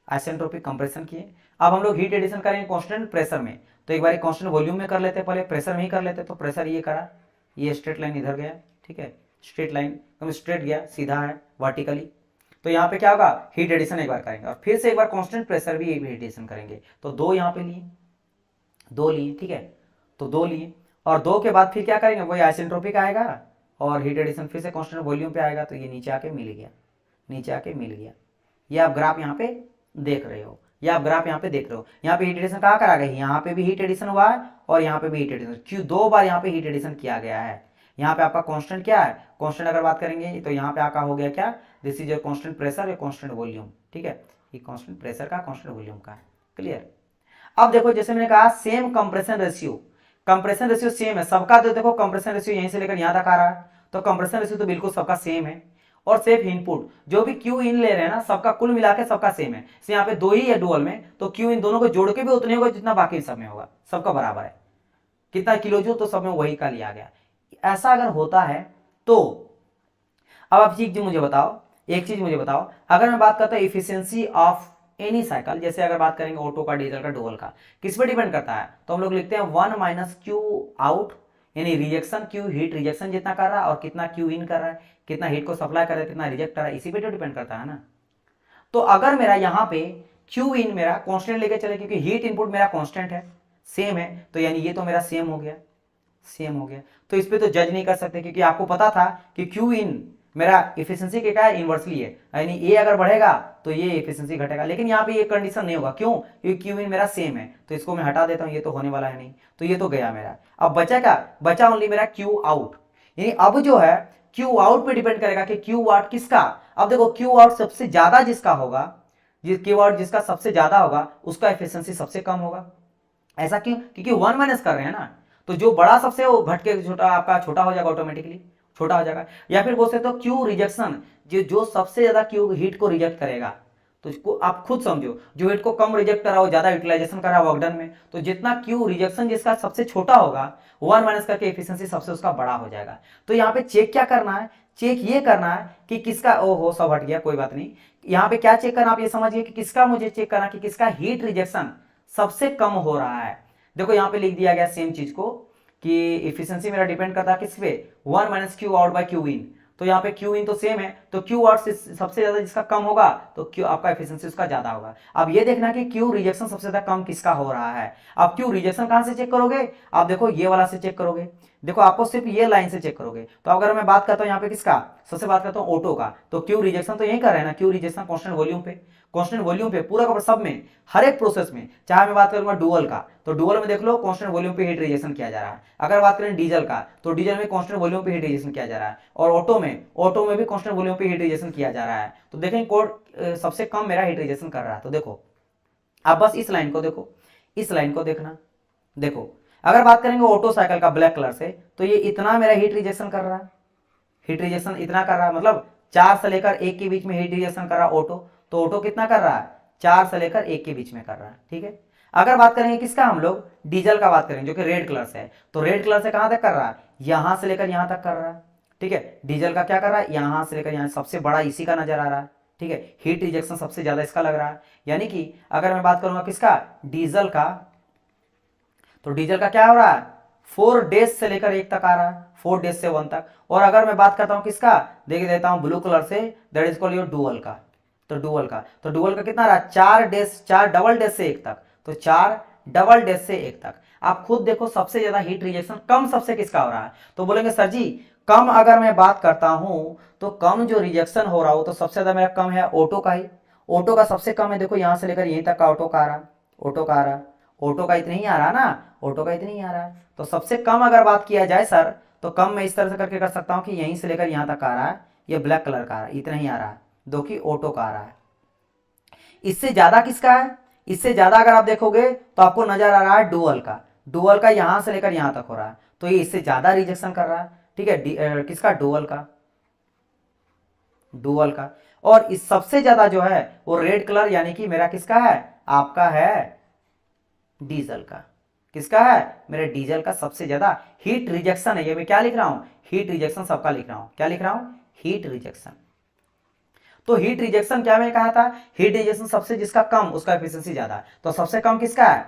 आइसेंट्रोपिक कंप्रेशन किए। अब हम लोग हीट एडिशन करेंगे कांस्टेंट प्रेशर में, तो एक बार कांस्टेंट वॉल्यूम में कर लेते हैं, पहले प्रेशर में ही कर लेते हैं। तो प्रेशर ये करा, ये स्ट्रेट लाइन इधर गया, ठीक है, स्ट्रेट लाइन एकदम स्ट्रेट गया, सीधा है वर्टिकली। तो यहाँ पे क्या होगा, हीट एडिशन एक बार करेंगे और फिर से एक बार कांस्टेंट प्रेशर भी हीट एडिशन करेंगे। तो दो यहाँ पे लिए, दो लिए, ठीक है, तो दो लिए और दो के बाद फिर क्या करेंगे, वही आइसेंट्रोपिक आएगा और हीट एडिशन फिर से कांस्टेंट वॉल्यूम पे आएगा, तो ये नीचे आके मिल गया, नीचे आके मिल गया। ये आप ग्राफ यहाँ पे देख रहे हो, ये आप ग्राफ यहाँ पे देख रहे हो, यहाँ पे हीट एडिशन कहाँ करा गया, यहाँ पे भी हीट एडिशन हुआ है और यहाँ पे भी हीट एडिशन, क्यों दो बार यहाँ पे हीट एडिशन किया गया है। यहाँ पे आपका कांस्टेंट क्या है, कांस्टेंट अगर बात करेंगे तो यहाँ पे आपका हो गया क्या, this is your constant pressure या कांस्टेंट वॉल्यूम, ठीक है, ये कांस्टेंट प्रेशर का कांस्टेंट वॉल्यूम का, क्लियर। अब देखो जैसे मैंने कहा same compression ratio, compression ratio same है सबका, तो देखो कंप्रेशन रेशियो यहीं से लेकर यहाँ तक आ रहा है, तो कंप्रेशन रेशियो तो बिल्कुल सबका सेम है। और सेफ इनपुट जो भी क्यू इन ले रहे हैं ना, सबका कुल मिला के सबका सेम है। इसलिए यहाँ पे दो ही है डुअल में, तो क्यू इन दोनों को जोड़ के भी उतने होगा जितना बाकी सब में होगा, सबका बराबर है, कितना किलो जूल तो सब में वही का लिया गया। ऐसा अगर होता है तो अब आप चीज मुझे बताओ, एक चीज मुझे बताओ, अगर मैं बात करता हूँ इफिशियंसी ऑफ एनी साइकिल, जैसे अगर बात करेंगे ऑटो का, डीजल का, डुअल का, किस पे डिपेंड करता है, तो हम लोग लिखते हैं 1 माइनस क्यू आउट, यानी रिजेक्शन क्यू हीट रिजेक्शन जितना कर रहा है और कितना क्यू इन कर रहा है, कितना हीट को सप्लाई कर रहा है, कितना रिजेक्ट कर रहा है, इसी पे तो डिपेंड करता है ना। तो अगर मेरा यहाँ पे क्यू इन मेरा कांस्टेंट लेके चले, क्योंकि हीट इनपुट मेरा कांस्टेंट है, सेम है, तो यानी ये तो मेरा सेम हो गया, सेम हो गया। तो इस पे तो जज नहीं कर सकते, क्योंकि आपको पता था कि क्यू इन मेरा इफिशिएंसी के क्या है, इनवर्सली है, यानी ए अगर बढ़ेगा तो ये इफिशिएंसी घटेगा, लेकिन यहाँ पे ये कंडीशन नहीं होगा, क्यों, क्योंकि क्यू इन मेरा सेम है, तो इसको मैं हटा देता हूँ, ये तो होने वाला है नहीं, तो ये तो गया मेरा। अब बचा क्या, बचा ओनली मेरा क्यू आउट, यानी अब जो है क्यू आउट पे डिपेंड करेगा कि क्यू आउट किसका। अब देखो क्यू आउट सबसे ज्यादा जिसका होगा, जिस क्यू आउट जिसका सबसे ज्यादा होगा उसका एफिशिएंसी सबसे कम होगा। ऐसा क्यों, क्योंकि 1 माइनस कर रहे हैं ना, तो जो बड़ा सबसे वो घट के छोटा आपका छोटा हो जाएगा, ऑटोमेटिकली छोटा हो जाएगा। या फिर बोल सकते हो क्यू रिजेक्शन, जो सबसे ज्यादा क्यू हीट को रिजेक्ट करेगा, तो इसको आप खुद समझो, जो हीट को कम रिजेक्ट करा हो, ज्यादा यूटिलाइजेशन करा वर्क डन में, तो जितना क्यू रिजेक्शन जिसका सबसे छोटा होगा 1 माइनस करके एफिशिएंसी सबसे उसका बड़ा हो जाएगा। तो यहाँ पे चेक क्या करना है, चेक ये करना है कि किसका, ओहो सब हट गया, कोई बात नहीं, यहाँ पे क्या चेक करना, आप ये समझिए कि किसका, मुझे चेक करना कि किसका हीट रिजेक्शन सबसे कम हो रहा है। देखो यहाँ पे लिख दिया गया सेम चीज को कि इफिशिएंसी मेरा डिपेंड करता है किस पे, 1 minus Q out by Q in, तो यहाँ पे क्यू इन तो सेम है, तो क्यू आउट से सबसे ज्यादा जिसका कम होगा तो क्यू आपका एफिशिएंसी उसका ज्यादा होगा। अब ये देखना कि क्यू रिजेक्शन सबसे ज्यादा कम किसका हो रहा है। अब क्यू रिजेक्शन कहां से चेक करोगे, आप देखो ये वाला से चेक करोगे, देखो आपको सिर्फ ये लाइन से चेक करोगे। तो अगर मैं बात करता हूँ यहाँ पे किसका, सबसे बात करता हूँ ऑटो का, तो क्यू रिजेक्शन तो यही कर रहे हैं ना, क्यू रिजेक्शन कांस्टेंट वॉल्यूम पे, कांस्टेंट वॉल्यूम पे पूरा का सब में, हर एक प्रोसेस में। चाहे मैं बात करूंगा डुअल का, तो डुअल में देख लो कांस्टेंट वॉल्यूम पे हीट रिजेक्शन किया जा रहा है। अगर बात करें डीजल का, तो डीजल में कांस्टेंट वॉल्यूम पे हीट रिजेक्शन किया जा रहा है, और ऑटो में भी कांस्टेंट वॉल्यूम पे हीट रिजेक्शन किया जा रहा है। तो देखें कोड सबसे कम मेरा हीट रिजेक्शन कर रहा है। तो देखो आप बस इस लाइन को देखो, इस लाइन को देखना, देखो अगर बात करेंगे ऑटो साइकिल का ब्लैक कलर से, तो ये इतना मेरा हीट रिजेक्शन कर रहा है, हीट रिजेक्शन इतना कर रहा है, मतलब 4 से लेकर 1 के बीच में हीट रिजेक्शन कर रहा है ऑटो। तो ऑटो कितना कर रहा है, 4 से लेकर 1 के बीच में कर रहा है, ठीक है। अगर बात करेंगे किसका, हम लोग डीजल का बात करेंगे, जो कि रेड कलर से है, तो रेड कलर से कहां तक कर रहा है, यहां से लेकर यहां तक कर रहा है, ठीक है। डीजल का क्या कर रहा है, यहां से लेकर यहां, सबसे बड़ा इसी का नजर आ रहा है, ठीक है। हीट रिजेक्शन सबसे ज्यादा इसका लग रहा है। यानी कि अगर मैं बात करूंगा किसका, डीजल का, तो डीजल का क्या हो रहा है, 4 डेज से लेकर 1 तक आ रहा है, 4 डेज से 1 तक। और अगर मैं बात करता हूं किसका, देख देता हूं ब्लू कलर से, that is called your dual का। तो डुअल का कितना रहा, 4 डबल डेज से 1 तक, तो 4 डबल डेज से 1 तक। आप खुद देखो सबसे ज्यादा हीट रिजेक्शन कम सबसे किसका हो रहा है। तो बोलेंगे सर जी कम अगर मैं बात करता हूं, तो कम जो रिजेक्शन हो रहा हो तो सबसे ज्यादा मेरा कम है ऑटो का ही। ऑटो का सबसे कम है, देखो यहां से लेकर यहीं तक का ऑटो का आ रहा, ऑटो का आ रहा। ऑटो का इतना ही आ रहा ना, ऑटो का इतना ही आ रहा है। तो सबसे कम अगर बात किया जाए सर, तो कम मैं इस तरह से करके कर सकता हूँ कि यहीं से लेकर यहाँ तक आ रहा है, ये ब्लैक कलर का आ रहा है, इतना ही आ रहा है, जो कि ऑटो का आ रहा है। इससे ज्यादा किसका है, इससे ज्यादा अगर आप देखोगे तो आपको नजर आ रहा है डुअल का, डुअल का यहां से लेकर यहां तक हो रहा है, तो ये इससे ज्यादा रिजेक्शन कर रहा है। ठीक है, किसका, डुअल का, डुअल का। और इस सबसे ज्यादा जो है वो रेड कलर यानी कि मेरा किसका है, आपका है डीजल का। किसका है, मेरे डीजल का सबसे ज्यादा हीट रिजेक्शन है। ये मैं क्या लिख रहा हूं, हीट रिजेक्शन सबका लिख रहा हूं, क्या लिख रहा हूं, हीट रिजेक्शन। तो हीट रिजेक्शन क्या मैंने कहा था, हीट रिजेक्शन सबसे जिसका कम उसका एफिशिएंसी ज्यादा है। तो सबसे कम किसका है,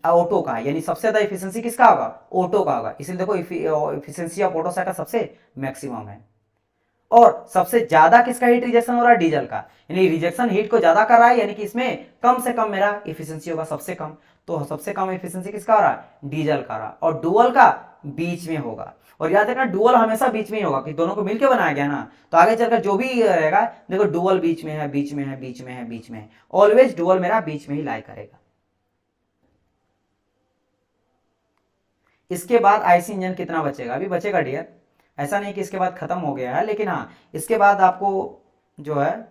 ऑटो का, यानी सबसे ज्यादा एफिशिएंसी किसका होगा, ऑटो का होगा। इसलिए देखो एफिशिएंसी ऑफ ऑटो साइकिल सबसे मैक्सिमम है। और सबसे ज्यादा किसका हीट रिजेक्शन हो रहा है, डीजल का, यानी रिजेक्शन हीट को ज्यादा कर रहा है, यानी कि इसमें कम से कम मेरा एफिशिएंसी होगा सबसे कम। तो सबसे कम एफिशिएंसी किसका हो रहा है, डीजल का रहा, और डुअल का बीच में होगा। और याद रखना डुअल हमेशा बीच में ही होगा, कि दोनों को मिलकर बनाया गया ना, तो आगे चलकर जो भी रहेगा देखो डुअल बीच में है, बीच में है, बीच में है, बीच में है, ऑलवेज डुअल मेरा बीच में ही लाई करेगा। इसके बाद आईसी इंजन कितना बचेगा, अभी बचेगा डियर, ऐसा नहीं कि इसके बाद खत्म हो गया है, लेकिन हाँ इसके बाद आपको जो है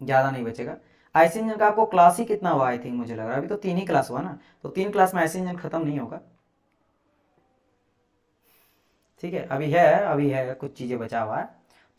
ज्यादा नहीं बचेगा। आईसी इंजन का आपको क्लास ही कितना हुआ, आई थिंक मुझे लग रहा है अभी तो 3 ही क्लास हुआ ना, तो 3 क्लास में आईसी इंजन खत्म नहीं होगा। ठीक है, अभी है कुछ चीजें बचा हुआ है।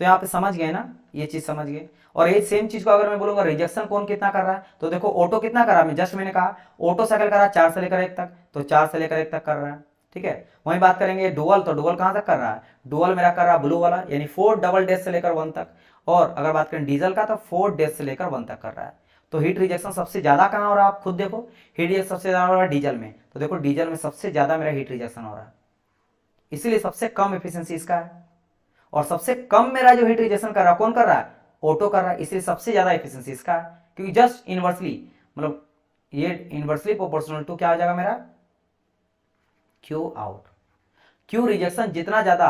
तो यहाँ पे समझ गए ना, ये चीज समझ गए। और ये सेम चीज को अगर मैं बोलूंगा रिजेक्शन कौन कितना कर रहा है, तो देखो ऑटो कितना कर रहा है, मैंने कहा ऑटो साइकिल कर रहा है 4 से लेकर 1 तक, तो 4 से लेकर 1 तक कर रहा है। ठीक है, वहीं बात करेंगे डुअल, तो डुअल कहां तक कर रहा है, डुअल मेरा कर रहा है ब्लू वाला, यानी 4 डबल डैश से लेकर 1 तक। और अगर बात करें डीजल का, तो 4 डैश से लेकर 1 तक कर रहा है। तो हीट रिजेक्शन सबसे ज्यादा कहां हो रहा है, आप खुद देखो, हीट रिजेक्शन सबसे ज्यादा हो रहा है डीजल में, तो देखो डीजल में सबसे ज्यादा मेरा हीट रिजेक्शन हो रहा है, इसीलिए सबसे कम एफिशिएंसी इसका है। और सबसे कम मेरा जो हीट रिजेक्शन कर रहा है कौन कर रहा है, ऑटो कर रहा है, इसलिए सबसे ज्यादा एफिशिएंसी इसका है। क्योंकि जस्ट इनवर्सली, मतलब ये इनवर्सली प्रोपोर्शनल टू क्या हो जाएगा मेरा, क्यू आउट। क्यू रिजेक्शन जितना ज्यादा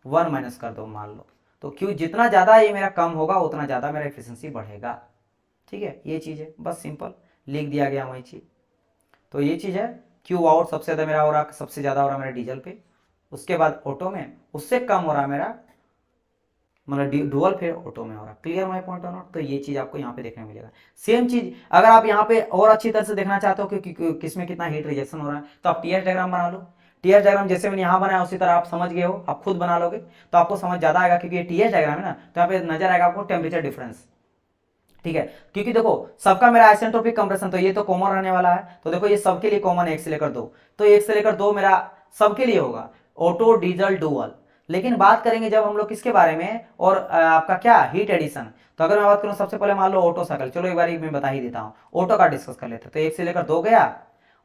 1 माइनस कर दो मान लो, तो क्यू जितना ज्यादा ये मेरा कम होगा उतना ज्यादा मेरा एफिशिएंसी बढ़ेगा। ठीक है, ये चीज है, बस सिंपल लिख दिया गया वही चीज। तो ये चीज है, क्यू आउट सबसे ज्यादा मेरा हो रहा, सबसे ज्यादा हो रहा मेरा डीजल पे, उसके बाद ऑटो में, उससे कम हो रहा मेरा मतलब डुअल, फिर ऑटो में हो रहा। क्लियर माय पॉइंट और नॉट। तो ये चीज आपको यहाँ पे देखने मिलेगा। सेम चीज अगर आप यहाँ पे और अच्छी तरह से देखना चाहते हो कि किसमें कितना हीट रिजेक्शन हो रहा है, तो आप टीएस डायग्राम बना लो। टीएस डायग्राम जैसे मैंने यहाँ बनाया उसी तरह आप समझ गए हो, आप खुद बना लोगे तो आपको समझ ज्यादा आएगा, क्योंकि ये टीएस डायग्राम है ना, तो यहाँ पे नजर आएगा आपको टेम्परेचर डिफरेंस। ठीक है, क्योंकि देखो सबका मेरा आइसेंट्रोपिक कंप्रेशन, तो ये तो कॉमन रहने वाला है, तो देखो ये सबके लिए कॉमन है 1 से लेकर 2, तो 1 से लेकर 2 मेरा सबके लिए होगा, ऑटो डीजल डुअल। लेकिन बात करेंगे जब हम लोग किसके बारे में, और आपका क्या हीट एडिशन, तो अगर मैं बात करूं सबसे पहले मान लो ऑटो साइकिल, चलो एक बार मैं बता ही देता हूं, ऑटो का डिस्कस कर लेते हैं। तो 1 से लेकर 2 गया,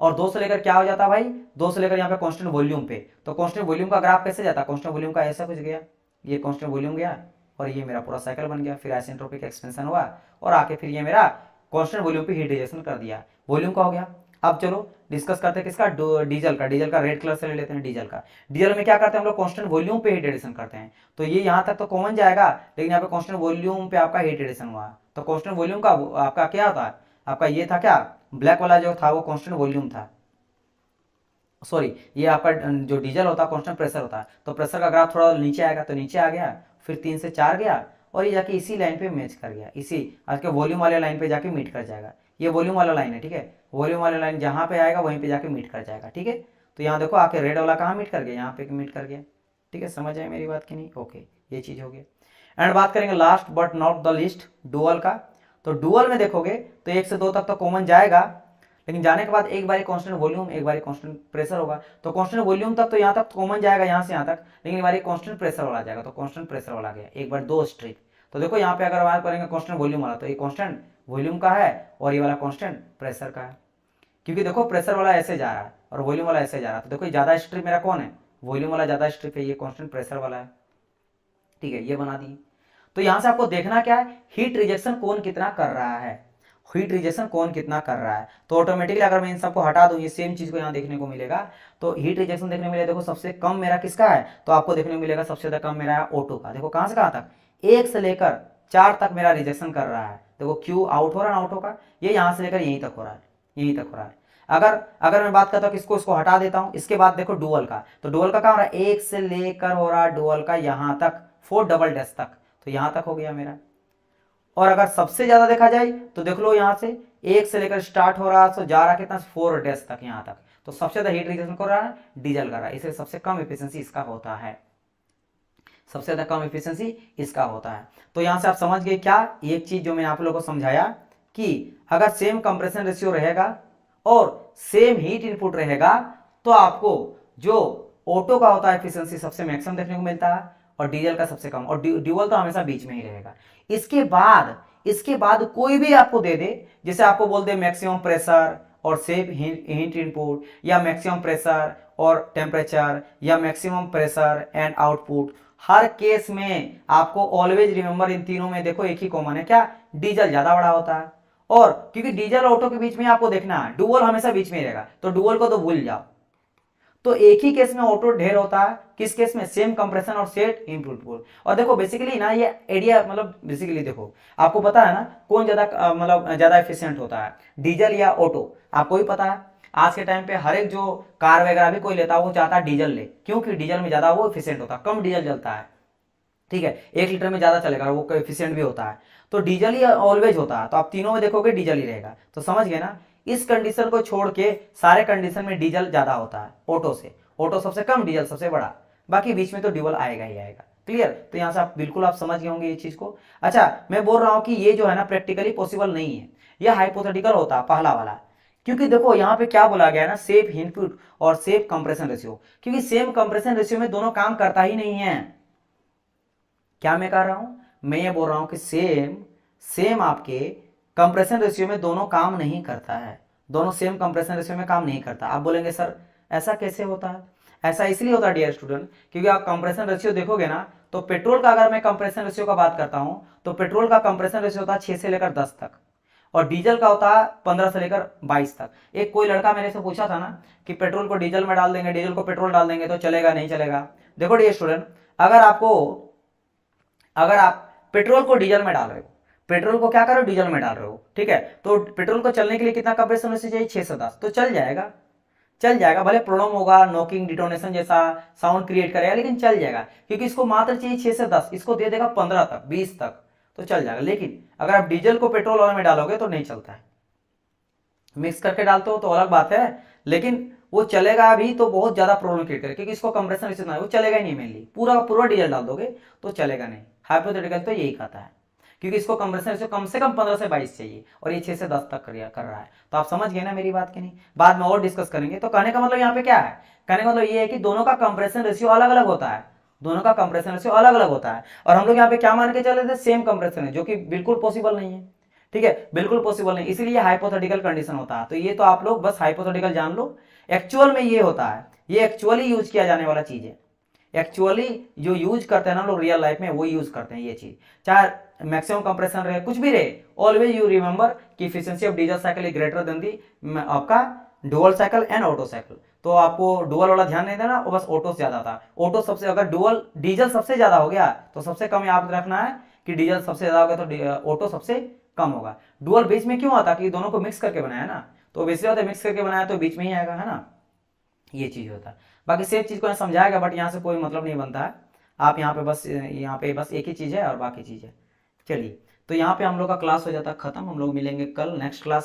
और 2 से लेकर क्या हो जाता भाई, 2 से लेकर यहाँ पे कांस्टेंट वॉल्यूम पे, तो कांस्टेंट वॉल्यूम का ग्राफ कैसे जाता, कांस्टेंट वॉल्यूम का ऐसा कुछ गया, ये कांस्टेंट वॉल्यूम गया, और ये मेरा पूरा साइकिल बन गया, फिर आइसेंट्रोपिक एक्सपेंशन हुआ, और आके फिर ये मेरा कांस्टेंट वॉल्यूम पे हीट रिजेक्शन कर दिया, वॉल्यूम का हो गया। अब चलो डिस्कस करते हैं किसका, डीजल का। डीजल का रेड कलर से ले लेते हैं डीजल का। डीजल में क्या करते हैं हम लोग, कांस्टेंट वॉल्यूम पे हीट एडिशन करते हैं, तो ये यहाँ तक तो कॉमन जाएगा, लेकिन यहाँ पे कांस्टेंट वॉल्यूम पे आपका हीट एडिशन हुआ, तो कांस्टेंट वॉल्यूम का आपका क्या होता है, आपका ये था क्या, ब्लैक वाला जो था वो कांस्टेंट वॉल्यूम था, सॉरी ये आपका जो डीजल होता है कांस्टेंट प्रेशर होता है, तो प्रेशर का ग्राफ थोड़ा नीचे आएगा, तो नीचे आ गया, फिर 3 से 4 गया, और ये जाके इसी लाइन पे मैच कर गया, इसी आज के वॉल्यूम वाले लाइन पे जाके मीट कर जाएगा। ये वॉल्यूम वाला लाइन है, ठीक है, वॉल्यूम वाला लाइन जहाँ पे आएगा वहीं पे जाके मीट कर जाएगा। ठीक है, तो यहाँ देखो आके रेड वाला कहाँ मीट कर गया, यहाँ पे मीट कर गया। ठीक है, समझ आए मेरी बात की नहीं, ओके ये चीज हो गया। एंड बात करेंगे last but not the list, dual का। तो डुअल में देखोगे तो 1 से 2 तक तो कॉमन जाएगा, लेकिन जाने के बाद एक बारी कांस्टेंट वॉल्यूम एक बारी कांस्टेंट प्रेशर होगा, तो कांस्टेंट वॉल्यूम तक तो यहाँ तक कॉमन जाएगा, यहाँ से यहाँ तक, लेकिन एक बारी कांस्टेंट प्रेशर वाला जाएगा, तो कांस्टेंट प्रेशर वाला गया एक बार 2 स्ट्रिप। तो देखो यहाँ पे अगर बात करेंगे कांस्टेंट वॉल्यूम वाला, तो ये कांस्टेंट वॉल्यूम का है और ये वाला कांस्टेंट प्रेशर का है, क्योंकि देखो प्रेशर वाला ऐसे जा रहा है और वॉल्यूम वाला ऐसे जा रहा है, तो देखो ज्यादा स्ट्रिप मेरा कौन है, वॉल्यूम वाला ज्यादा स्ट्रिप है, ये कांस्टेंट प्रेशर वाला है। ठीक है, ये बना दिए। तो यहां से आपको देखना क्या है, हीट रिजेक्शन कौन कितना कर रहा है, हीट रिजेक्शन कौन कितना कर रहा है। तो ऑटोमेटिकली अगर मैं इन सबको हटा दूं, ये सेम चीज को यहाँ देखने को मिलेगा, तो हीट रिजेक्शन देखने मिलेगा, देखो सबसे कम मेरा किसका है, तो आपको देखने को मिलेगा सबसे ज्यादा कम मेरा है ऑटो का। देखो कहां से कहां तक, 1 से लेकर 4 तक मेरा रिजेक्शन कर रहा है, देखो क्यू आउट हो रहा है ना ऑटो का, ये यहां से लेकर यहीं तक हो रहा है, यहीं तक हो रहा है। अगर अगर मैं बात करता हूँ किसको, इसको हटा देता हूँ, इसके बाद देखो डुअल का, तो डुअल का क्या हो रहा है, एक से लेकर हो रहा है डुअल का यहाँ तक 4 डबल डैश तक, तो यहाँ तक हो गया मेरा। और अगर सबसे ज्यादा देखा जाए तो देख लो यहाँ से एक से लेकर स्टार्ट हो रहा है तो जा रहा कितना 4 डैश तक यहाँ तक, तो सबसे ज्यादा हीट रिजेक्शन कर रहा है डीजल कर रहा है, इसलिए सबसे कम एफिशिएंसी इसका होता है, सबसे ज्यादा कम एफिशिएंसी इसका होता है। तो यहां से आप समझ गए क्या, एक चीज जो मैंने आप लोगों को समझाया कि अगर सेम कंप्रेशन रेशियो रहेगा और सेम हीट इनपुट रहेगा तो आपको जो ऑटो का होता है एफिशिएंसी सबसे मैक्सिमम देखने को मिलता है और डीजल का सबसे कम, और ड्यूअल तो हमेशा बीच में ही रहेगा। इसके बाद कोई भी आपको दे दे, जैसे आपको बोल दे मैक्सिमम प्रेशर और सेम हीट इनपुट, या मैक्सिमम प्रेशर और टेम्परेचर, या maximum pressure and output, her case में आपको ऑलवेज रिमेंबर इन तीनों में देखो एक ही कॉमन है क्या, डीजल ज्यादा बड़ा होता है। और क्योंकि डीजल और ऑटो के बीच में आपको देखना है, डुअल हमेशा बीच में रहेगा, तो डुअल को तो भूल जाओ। तो एक ही केस में ऑटो ढेर होता है, किस केस में, सेम कंप्रेशन और सेट इनपुट। और देखो बेसिकली ना ये आइडिया मतलब बेसिकली देखो आपको पता है ना कौन ज्यादा मतलब ज्यादा एफिशिएंट होता है, डीजल या ऑटो, आपको भी पता है। आज के टाइम पे हर एक जो कार वगैरह भी कोई लेता है वो चाहता है डीजल ले, क्योंकि डीजल में ज्यादा वो एफिशिएंट होता है, कम डीजल जलता है, ठीक है, 1 लीटर में ज्यादा चलेगा, वो एफिशिएंट भी होता है, तो डीजल ही ऑलवेज होता है। तो आप तीनों में देखोगे डीजल ही रहेगा, तो समझ गए ना। इस कंडीशन को छोड़ के सारे कंडीशन में डीजल ज्यादा होता है ऑटो से, ऑटो सबसे कम डीजल सबसे बड़ा, बाकी बीच में तो डुअल आएगा ही आएगा। क्लियर, तो यहां से आप बिल्कुल आप समझ गए होंगे ये चीज को। अच्छा मैं बोल रहा हूं कि ये जो है ना प्रैक्टिकली पॉसिबल नहीं है, ये हाइपोथेटिकल होता है पहला वाला, क्योंकि देखो यहाँ पे क्या बोला गया है ना, सेफ इनपुट और सेफ कंप्रेशन रेशियो, क्योंकि सेम कंप्रेशन रेशियो में दोनों काम करता ही नहीं है। क्या मैं कह रहा हूं, मैं ये बोल रहा हूं कि सेम आपके कंप्रेशन रेशियो में दोनों काम नहीं करता है, दोनों सेम कंप्रेशन रेशियो में काम नहीं करता। आप बोलेंगे सर ऐसा कैसे होता है, ऐसा इसलिए होता है डियर स्टूडेंट, क्योंकि आप कंप्रेशन रेशियो देखोगे ना, तो पेट्रोल का अगर मैं कंप्रेशन रेशियो का बात करता हूं तो पेट्रोल का कंप्रेशन रेशियो होता है 6 से लेकर 10 तक, और डीजल का होता है 15 से लेकर 22 तक। एक कोई लड़का मेरे से पूछा था ना कि पेट्रोल को डीजल में डाल देंगे, डीजल को पेट्रोल डाल देंगे तो चलेगा नहीं चलेगा। देखो डियर स्टूडेंट, अगर आप पेट्रोल को डीजल में डाल रहे हो, पेट्रोल को क्या कर रहे हो, डीजल में डाल रहे हो, ठीक है, तो पेट्रोल को चलने के लिए कितना कंप्रेशन रेशियो चाहिए, 6 से 10, तो चल जाएगा, भले प्रॉब्लम होगा, नॉकिंग डिटोनेशन जैसा साउंड क्रिएट करेगा, लेकिन चल जाएगा, क्योंकि इसको मात्र चाहिए 6 से 10, इसको दे देगा 15 तक 20 तक, तो चल जाएगा। लेकिन अगर आप डीजल को पेट्रोल वाले में डालोगे तो नहीं चलता है, मिक्स करके डालते हो तो अलग बात है, लेकिन वो चलेगा भी तो बहुत ज्यादा प्रॉब्लम क्रिएट करेगा, क्योंकि इसको कंप्रेशन रेशियो ना, वो चलेगा ही नहीं, मेनली पूरा डीजल डाल दोगे तो चलेगा नहीं। हाइपोथेटिकल तो यही कहता है, क्योंकि इसको कंप्रेशन रेशियो कम से कम 15 से 22 चाहिए और ये 6 से 10 तक कर रहा है। तो आप समझ गए ना मेरी बात की नहीं, बाद में और डिस्कस करेंगे। तो कहने का मतलब यहाँ पे क्या है, कहने का मतलब ये है कि दोनों का कंप्रेशन रेशियो अलग अलग होता है, दोनों का कंप्रेशन रेशियो अलग अलग होता है, और हम लोग यहाँ पे क्या मान के चले थे, सेम कंप्रेशन है, जो कि बिल्कुल पॉसिबल नहीं है, ठीक है, बिल्कुल पॉसिबल नहीं, इसलिए हाइपोथेटिकल कंडीशन होता है। तो ये तो आप लोग बस हाइपोथेटिकल जान लो, एक्चुअल में ये होता है, ये एक्चुअली यूज किया जाने वाला चीज है, एक्चुअली जो यूज करते हैं ना लोग रियल लाइफ में वो यूज करते हैं ये चीज, चाहे मैक्सिमम कंप्रेशन रहे कुछ भी रहे, ऑलवेज यू रिमेंबर कि efficiency of diesel cycle is greater than the आपका dual cycle and Otto cycle. तो आपको डुअल वाला ध्यान नहीं देना, वो बस ऑटो से ज्यादा था, ऑटो सबसे, अगर डुअल डीजल सबसे ज्यादा हो गया तो सबसे कम याद रखना है कि डीजल सबसे ज्यादा हो गया तो ऑटो सबसे कम होगा। डुअल बीच में क्यों आता, कि दोनों को मिक्स करके बनाया ना, तो बेसिक होता है मिक्स करके बनाया तो बीच में ही आएगा, है ना, ये चीज होता है। बाकी सेम चीज को समझाया गया, बट यहाँ से कोई मतलब नहीं बनता है, आप यहाँ पे बस एक ही चीज है और बाकी चीज है। चलिए, तो यहाँ पे हम लोग का क्लास हो जाता है खत्म, हम लोग मिलेंगे कल नेक्स्ट क्लास।